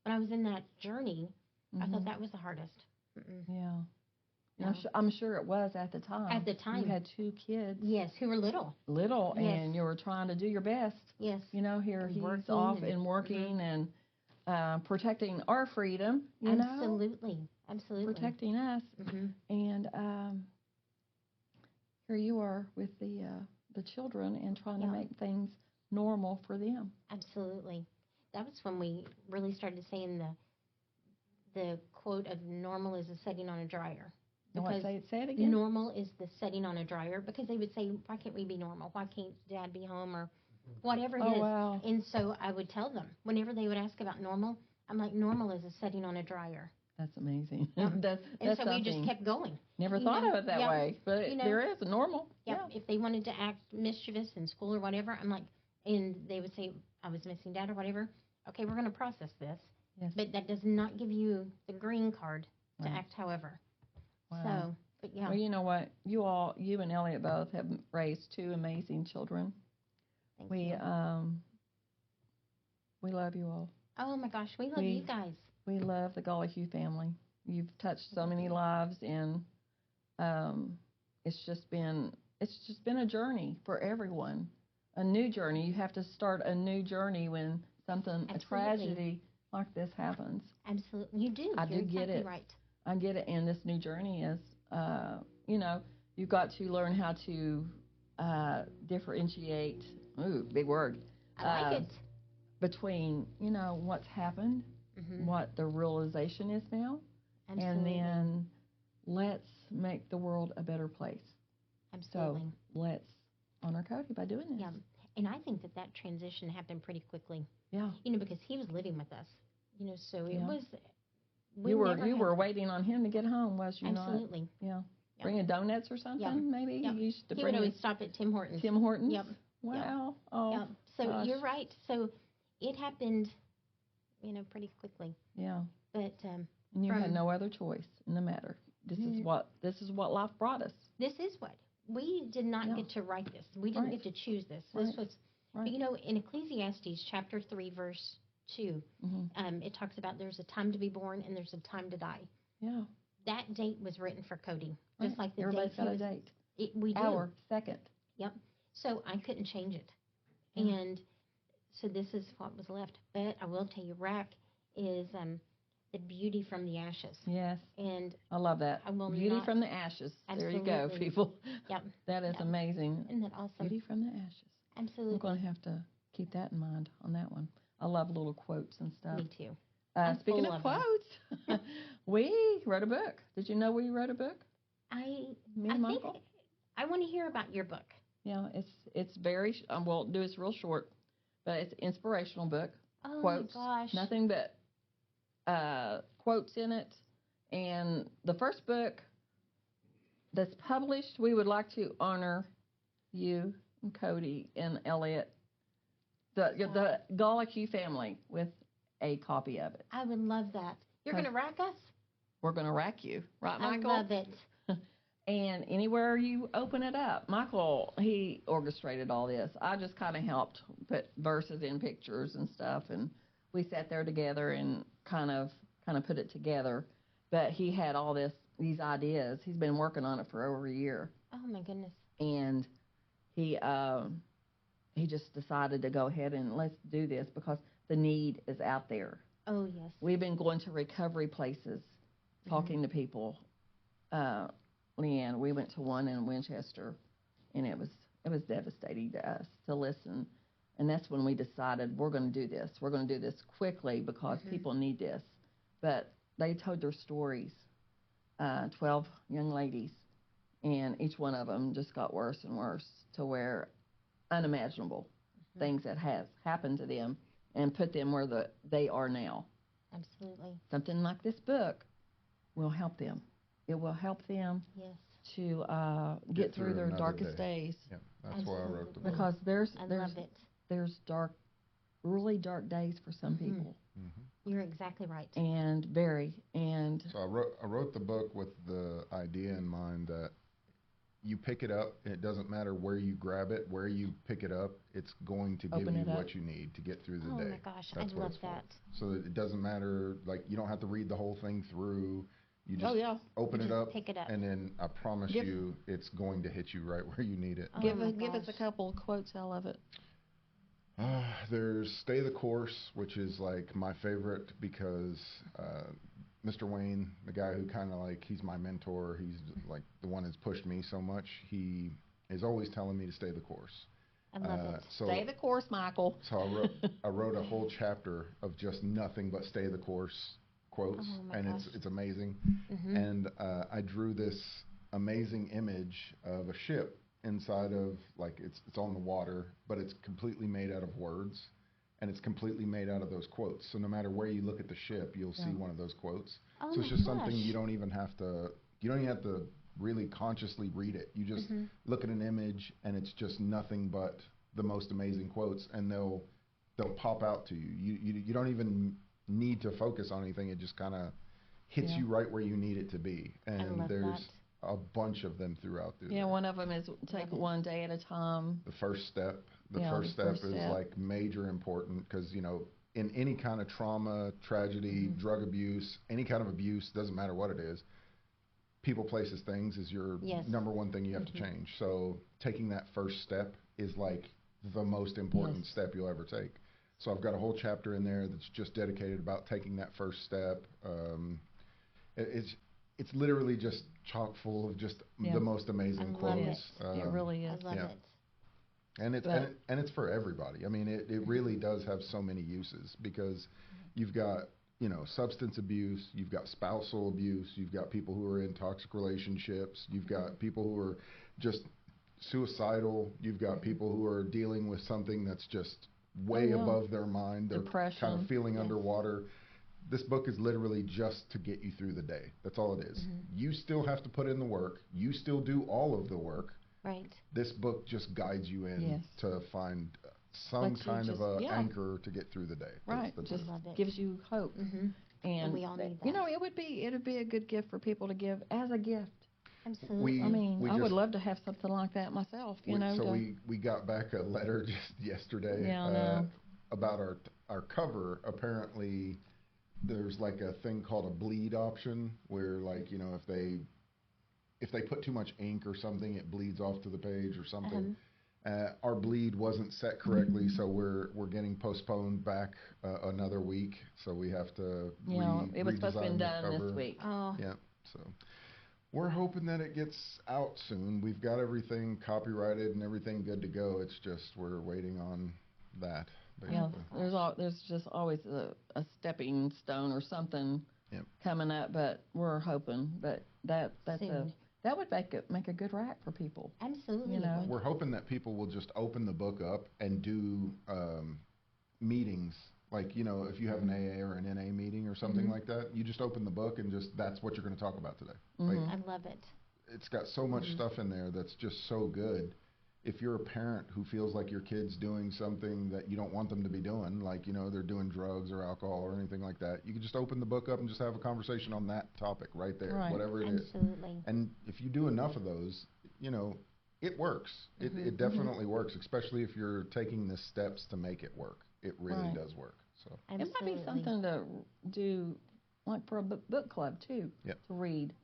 B: when I was in that journey, I thought that was the hardest.
A: Yeah. No. I'm sure it was at the time.
B: At the time.
A: You had 2 kids.
B: Yes, who were little.
A: And you were trying to do your best.
B: Yes.
A: Here he's off and working and protecting our freedom.
B: Absolutely.
A: Protecting us. And here you are with the children and trying to make things normal for them.
B: Absolutely. That was when we really started saying the quote of normal is a setting on a dryer.
A: Because say it again.
B: Normal is the setting on a dryer, because they would say, why can't we be normal? Why can't Dad be home, or whatever it is?
A: Wow.
B: And so I would tell them, whenever they would ask about normal, I'm like, normal is a setting on a dryer.
A: That's amazing.
B: And
A: that's
B: so we just kept going.
A: Never thought of it that way, but there is a normal.
B: Yeah. If they wanted to act mischievous in school or whatever, I'm like, and they would say I was missing Dad or whatever. Okay, we're going to process this.
A: Yes.
B: But that does not give you the green card to act however.
A: Wow.
B: So, but yeah.
A: Well, you know what? You and Elliot both have raised 2 amazing children.
B: Thank
A: we
B: you.
A: We love you all.
B: Oh my gosh, we love you guys.
A: We love the Gollihue family. You've touched so many lives, and it's just been a journey for everyone a new journey. You have to start a new journey when something, a tragedy like this happens.
B: Absolutely. You do.
A: You're
B: do get
A: exactly
B: it. Right.
A: I get it. And this new journey is, you know, you've got to learn how to differentiate, ooh, big word.
B: I like it.
A: Between, you know, what's happened, what the realization is now, and then let's make the world a better place.
B: Absolutely.
A: So let's honor Cody by doing this.
B: Yeah. And I think that transition happened pretty quickly.
A: Yeah.
B: You know, because he was living with us. You know, so it was.
A: You were waiting on him to get home, was you not?
B: Absolutely.
A: Yeah. Bringing donuts or something, maybe?
B: Yep.
A: He used to
B: he would always stop at Tim Hortons.
A: Tim Hortons?
B: Yep.
A: Wow.
B: Yep.
A: Oh,
B: yep. So
A: gosh.
B: You're right. So it happened, you know, pretty quickly.
A: Yeah.
B: But
A: and you had no other choice in the matter. This is what life brought us.
B: This is what we did not get to write this. We didn't get to choose this. This was, but, you know, in Ecclesiastes chapter 3 verse 2, it talks about there's a time to be born and there's a time to die.
A: Yeah.
B: That date was written for Cody, just like the
A: Everybody's
B: date.
A: Got a date.
B: We do.
A: Hour, second.
B: Yep. So I couldn't change it, and so this is what was left. But I will tell you, Rack is the beauty from the ashes.
A: Yes.
B: And
A: I love that. Beauty from the ashes.
B: Absolutely.
A: There you go, people.
B: Yep.
A: That is amazing.
B: Isn't that awesome?
A: Beauty from the ashes.
B: Absolutely.
A: I'm going to have to keep that in mind on that one. I love little quotes and stuff.
B: Me too.
A: Speaking of quotes, we wrote a book. Did you know we wrote a book?
B: Me
A: and
B: think
A: Michael?
B: I want to hear about your book.
A: Yeah, it's very, we'll do this real short, but it's an inspirational book.
B: Oh,
A: quotes,
B: my gosh.
A: Nothing but quotes in it. And the first book that's published, we would like to honor you and Cody and Elliot, the Golick family, with a copy of it.
B: I would love that. You're going to rack us?
A: We're going to rack you. Right, Michael?
B: I love it.
A: And anywhere you open it up, Michael, he orchestrated all this. I just kind of helped put verses in pictures and stuff, and we sat there together and kind of put it together. But he had all these ideas. He's been working on it for over a year.
B: Oh my goodness!
A: And he just decided to go ahead and let's do this because the need is out there.
B: Oh yes.
A: We've been going to recovery places, talking to people. Leanne, we went to one in Winchester, and it was devastating to us to listen. And that's when we decided we're going to do this. We're going to do this quickly because people need this. But they told their stories, 12 young ladies, and each one of them just got worse and worse to where unimaginable things that have happened to them and put them where they are now.
B: Absolutely.
A: Something like this book will help them. It will help them to get through their darkest days.
C: Yeah, that's why I wrote the book.
A: Because there's really dark days for some people.
B: You're exactly right.
A: And so
C: I wrote the book with the idea in mind that you pick it up, and it doesn't matter where you grab it, where you pick it up, it's going to give you what you need to get through the day.
B: Oh my gosh,
C: That's
B: I love that.
C: So it doesn't matter, like you don't have to read the whole thing through. You just open it up,
B: pick it up,
C: and then I promise you, it's going to hit you right where you need it.
A: Give us a couple of quotes. I love it.
C: There's "Stay the Course," which is like my favorite because Mr. Wayne, the guy who kind of like, he's my mentor. He's like the one that's pushed me so much. He is always telling me to stay the course.
B: I love it.
A: So, stay the course, Michael.
C: So I wrote a whole chapter of just nothing but stay the course quotes, and it's amazing. And I drew this amazing image of a ship inside of, like, it's on the water, but it's completely made out of words, and it's completely made out of those quotes. So no matter where you look at the ship, you'll see one of those quotes. So it's just something you don't even have to really consciously read it. You just look at an image, and it's just nothing but the most amazing quotes, and they'll pop out to you. You don't even need to focus on anything. It just kind of hits you right where you need it to be. And there's a bunch of them throughout there.
A: One of them is take one day at a time.
C: The first step. The first step is like major important because, you know, in any kind of trauma, tragedy, drug abuse, any kind of abuse, doesn't matter what it is, people, places, things is your number one thing you have to change. So taking that first step is like the most important
A: Yes.
C: step you'll ever take. So I've got a whole chapter in there that's just dedicated about taking that first step. It's literally just chock full of just the most amazing quotes.
A: It really is.
B: I love it.
C: And it's for everybody. I mean, it really does have so many uses because you've got, you know, substance abuse, you've got spousal abuse, you've got people who are in toxic relationships, you've got people who are just suicidal, you've got people who are dealing with something that's just way above their mind. They're
A: Depression.
C: kind of feeling underwater. This book is literally just to get you through the day. That's all it is. You still have to put in the work. You still do all of the work.
B: Right.
C: This book just guides you in to find some kind of a anchor to get through the day.
A: Right. Just gives you hope.
B: And we all need that.
A: You know, it'd be a good gift for people to give as a gift.
B: Absolutely.
A: I mean, I would love to have something like that myself.
C: We got back a letter just yesterday about our cover. Apparently, there's like a thing called a bleed option where, like, you know, if they put too much ink or something, it bleeds off to the page or something. Our bleed wasn't set correctly, so we're getting postponed back another week. So we have to
A: it was supposed to be done this week.
C: Yeah, so we're hoping that it gets out soon. We've got everything copyrighted and everything good to go. It's just we're waiting on that. Basically.
A: Yeah, there's just always a stepping stone or something coming up, but we're hoping. But that would make a good rack for people.
B: Absolutely.
A: You know,
C: we're hoping that people will just open the book up and do meetings. Like, you know, if you have an AA or an NA meeting or something like that, you just open the book and that's what you're going to talk about today. Like,
B: I love it.
C: It's got so much stuff in there that's just so good. If you're a parent who feels like your kid's doing something that you don't want them to be doing, like, you know, they're doing drugs or alcohol or anything like that, you can just open the book up and just have a conversation on that topic right there, whatever it is.
B: Absolutely.
C: And if you do enough of those, you know, it works. It definitely works, especially if you're taking the steps to make it work. It really does work. So
B: Absolutely.
A: It might be something to do, like for a book club too, to read.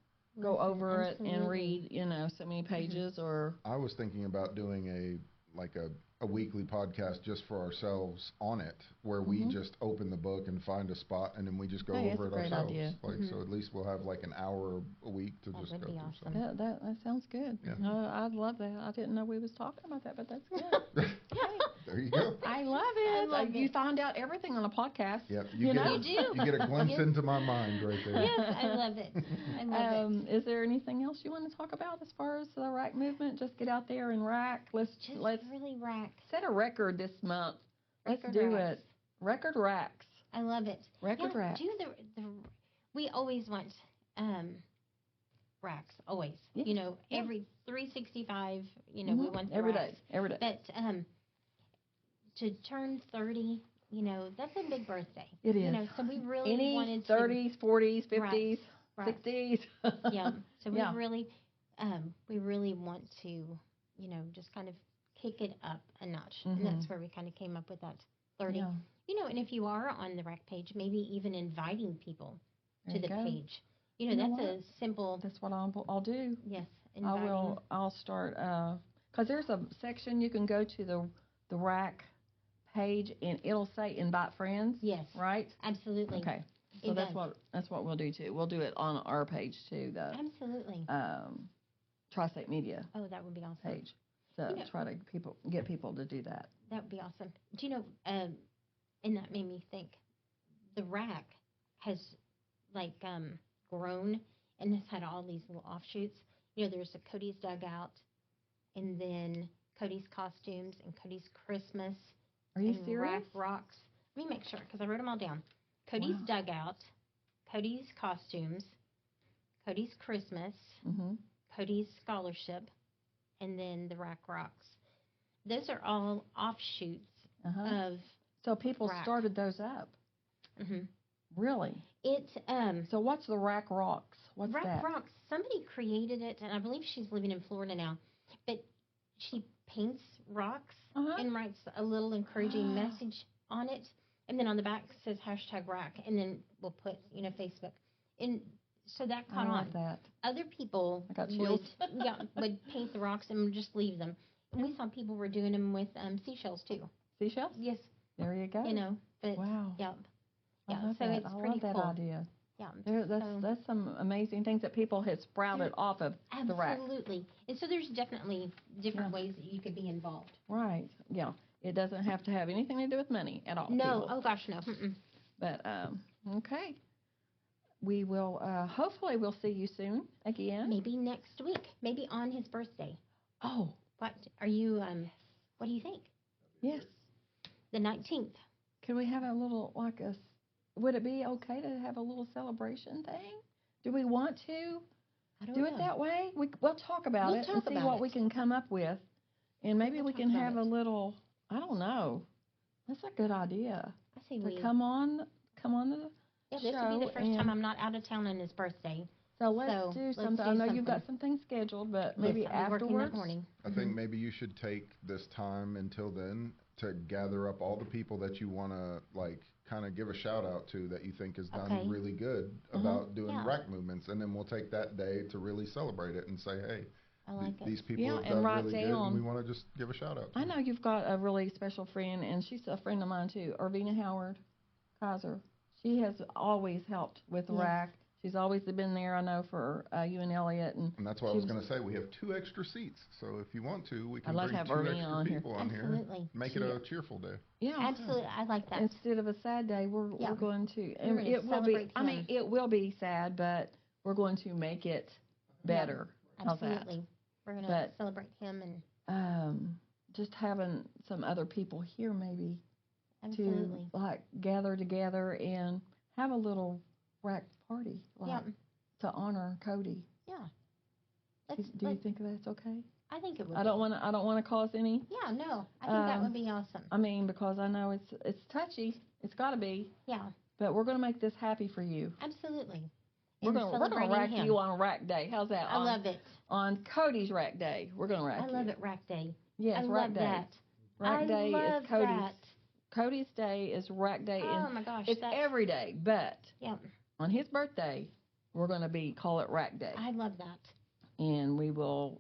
A: Go over it and read, you know, so many pages. Or
C: I was thinking about doing a weekly podcast just for ourselves on it, where we just open the book and find a spot and then we just go over it ourselves.
A: Idea.
C: Like so, at least we'll have like an hour a week to just go through.
B: Awesome.
C: Something.
A: that sounds good. Yeah. I'd love that. I didn't know we was talking about that, but that's good.
C: There you go.
A: I love it. You find out everything on a podcast.
C: Yep.
B: You do.
C: You get a glimpse into my mind right there.
B: Yes, I love it. I love it.
A: Is there anything else you want to talk about as far as the rack movement? Just get out there and rack. Let's
B: really rack.
A: Set a record this month. Let's
B: Record
A: do
B: racks.
A: it. Record racks.
B: I love it.
A: Record racks.
B: Do we always want racks, always.
A: Yeah.
B: You know, every 365, you know, we want the
A: every
B: racks.
A: day. Every day.
B: But to turn 30, you know, that's a big birthday.
A: It is.
B: You know, so we really wanted
A: 30s, 40s, 50s,
B: Right.
A: 60s.
B: Yeah. So we really want to, you know, just kind of kick it up a notch. And that's where we kind of came up with that 30.
A: Yeah.
B: You know, and if you are on the rack page, maybe even inviting people to the page. You know, that's a simple.
A: That's what I'll do.
B: Yes, inviting.
A: I'll start, because there's a section you can go to the rack page and it'll say invite friends.
B: Yes.
A: Right?
B: Absolutely.
A: Okay. So that's what we'll do too. We'll do it on our page too.
B: Absolutely.
A: Tri-State Media.
B: Oh, that would be awesome.
A: Page. So try to get people to do that.
B: That would be awesome. Do you know? And that made me think. The rack has grown and has had all these little offshoots. You know, there's a Cody's Dugout, and then Cody's Costumes and Cody's Christmas.
A: Are you
B: and
A: serious?
B: Rack Rocks. Let me make sure because I wrote them all down. Cody's Dugout, Cody's Costumes, Cody's Christmas, Cody's Scholarship, and then the Rack Rocks. Those are all offshoots of.
A: So people started those up. Really?
B: So
A: what's the Rack Rocks? What's
B: Rack
A: that?
B: Rocks. Somebody created it, and I believe she's living in Florida now. But she paints rocks and writes a little encouraging message on it, and then on the back says #rack, and then we'll put Facebook. And so that caught on.
A: That.
B: Other people would paint the rocks and just leave them. We saw people were doing them with seashells too.
A: Seashells?
B: Yes.
A: There you go.
B: You know, but
A: wow.
B: yeah,
A: I love
B: so
A: that.
B: it's
A: I
B: pretty
A: love that
B: cool.
A: idea.
B: Yeah,
A: That's some amazing things that people had sprouted off of the rack.
B: Absolutely. And so there's definitely different ways that you could be involved.
A: Right. Yeah. It doesn't have to have anything to do with money at all.
B: No.
A: People.
B: Oh gosh, no. Mm-mm.
A: But okay. We will. Hopefully, we'll see you soon again.
B: Maybe next week. Maybe on his birthday.
A: Oh.
B: What are you? What do you think?
A: Yes.
B: The 19th.
A: Can we have a little would it be okay to have a little celebration thing? Do we want to
B: I don't
A: do
B: know.
A: it that way? We'll talk about it and see what we can come up with. And maybe we can have a little, I don't know. That's a good idea.
B: I say
A: to come on the
B: this
A: show.
B: will be the first time I'm not out of town on his birthday.
A: So let's do something. I know you've got some things scheduled, but maybe afterwards.
B: That morning.
C: I think maybe you should take this time until then to gather up all the people that you want to kind of give a shout out to that you think has done really good about doing rack movements, and then we'll take that day to really celebrate it and say, hey, these people have done really good, and we want to just give a shout out to
A: I know you've got a really special friend, and she's a friend of mine too, Irvina Howard Kaiser. She has always helped with the rack. She's always been there, I know, for you and Elliot. And
C: that's what I was going to say. We have 2 extra seats, so if you want to, we can bring 2 extra people on here.
B: Absolutely.
C: Make it a cheerful day.
A: Yeah,
B: absolutely. I like that.
A: Instead of a sad day, we're going to.
B: And it will be.
A: I mean, it will be sad, but we're going to make it better.
B: Yeah, absolutely. We're going to celebrate him
A: and just having some other people here, maybe.
B: Absolutely.
A: To gather together and have a little rack party, to honor Cody.
B: Yeah.
A: Do you think that's okay?
B: I think it would.
A: I don't want to cause any.
B: Yeah, no. I think that would be awesome.
A: I mean, because I know it's touchy. It's got to be.
B: Yeah.
A: But we're going to make this happy for you.
B: Absolutely.
A: We're going to rack you on rack day. How's that?
B: I love it.
A: On Cody's rack day, we're going to rack you.
B: I love it, rack day.
A: Yes, rack day.
B: That.
A: Rack day is Cody's.
B: That.
A: Cody's day is rack day.
B: Oh my gosh.
A: It's every day, but on his birthday, we're going to call it rack day.
B: I love that.
A: And we'll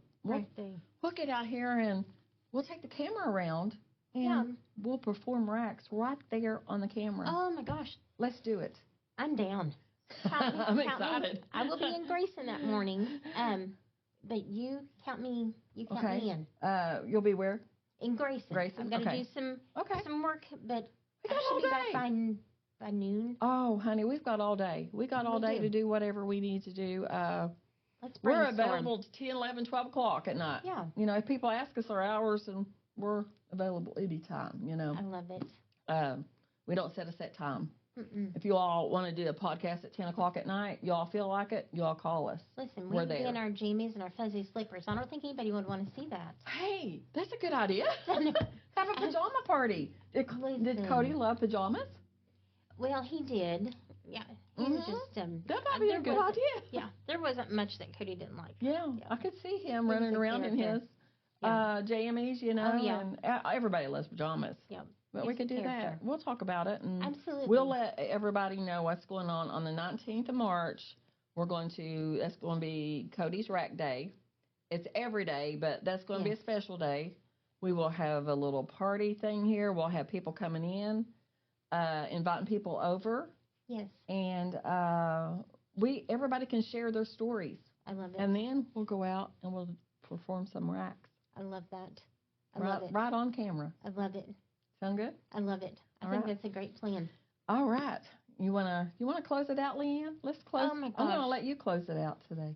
A: get out here and we'll take the camera around and we'll perform racks right there on the camera.
B: Oh my gosh.
A: Let's do it.
B: I'm down.
A: I'm excited.
B: I will be in Grayson that morning. But you count me in.
A: You'll be where?
B: In Grayson. I'm going to do some work, but I should be back by noon.
A: Oh, honey, we've got all day. We got all day to do whatever we need to do. We're available 10, 11, 12 o'clock at night.
B: Yeah.
A: You know, if people ask us our hours, and we're available anytime, you know.
B: I love it.
A: We don't set a set time.
B: Mm-mm.
A: If you all want to do a podcast at 10 o'clock at night, you all feel like it, you all call us.
B: Listen, we'd be in our jammies and our fuzzy slippers. I don't think anybody would want to see that.
A: Hey, that's a good idea. Have a pajama party. Did Cody love pajamas?
B: Well, he did. Yeah. He was just...
A: that might be a good idea.
B: Yeah. There wasn't much that Cody didn't like.
A: Yeah. I could see him running around in his jammies, you know.
B: Oh, yeah.
A: And everybody loves pajamas.
B: Yeah.
A: But we could do that. We'll talk about it. And
B: absolutely.
A: We'll let everybody know what's going on the 19th of March. That's going to be Cody's Rack Day. It's every day, but that's going to be a special day. We will have a little party thing here. We'll have people coming in, inviting people over.
B: Yes.
A: And everybody can share their stories.
B: I love it.
A: And then we'll go out and we'll perform some racks.
B: I love that. I love it.
A: Right on camera.
B: I love it.
A: Sound good?
B: I love it. I think that's a great plan.
A: All right. You wanna close it out, Leanne? Let's close.
B: Oh my gosh.
A: I'm gonna let you close it out today.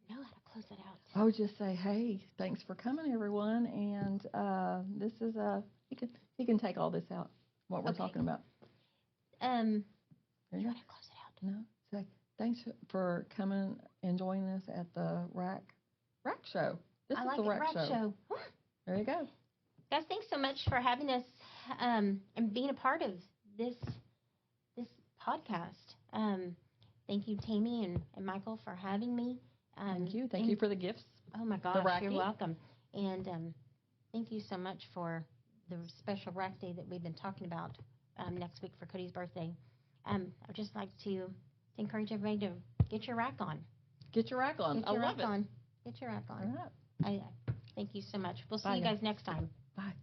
B: I don't know how to close it out.
A: Oh, just say, hey, thanks for coming, everyone, and this is he can take all this out. What we're talking about.
B: You want to close it out?
A: No. Say thanks for coming and joining us at the rack show. This is the rack show. There you go.
B: Guys, thanks so much for having us and being a part of this podcast. Thank you, Tammy and Michael, for having me.
A: Thank you. Thank you for the gifts.
B: Oh, my gosh. You're welcome. And thank you so much for the special rack day that we've been talking about next week for Cody's birthday. I'd just like to encourage everybody to get your rack on.
A: Get your rack on. I love it.
B: Get your rack on.
A: All right.
B: Thank you so much. We'll see
A: Bye,
B: you guys next time.
A: Bye.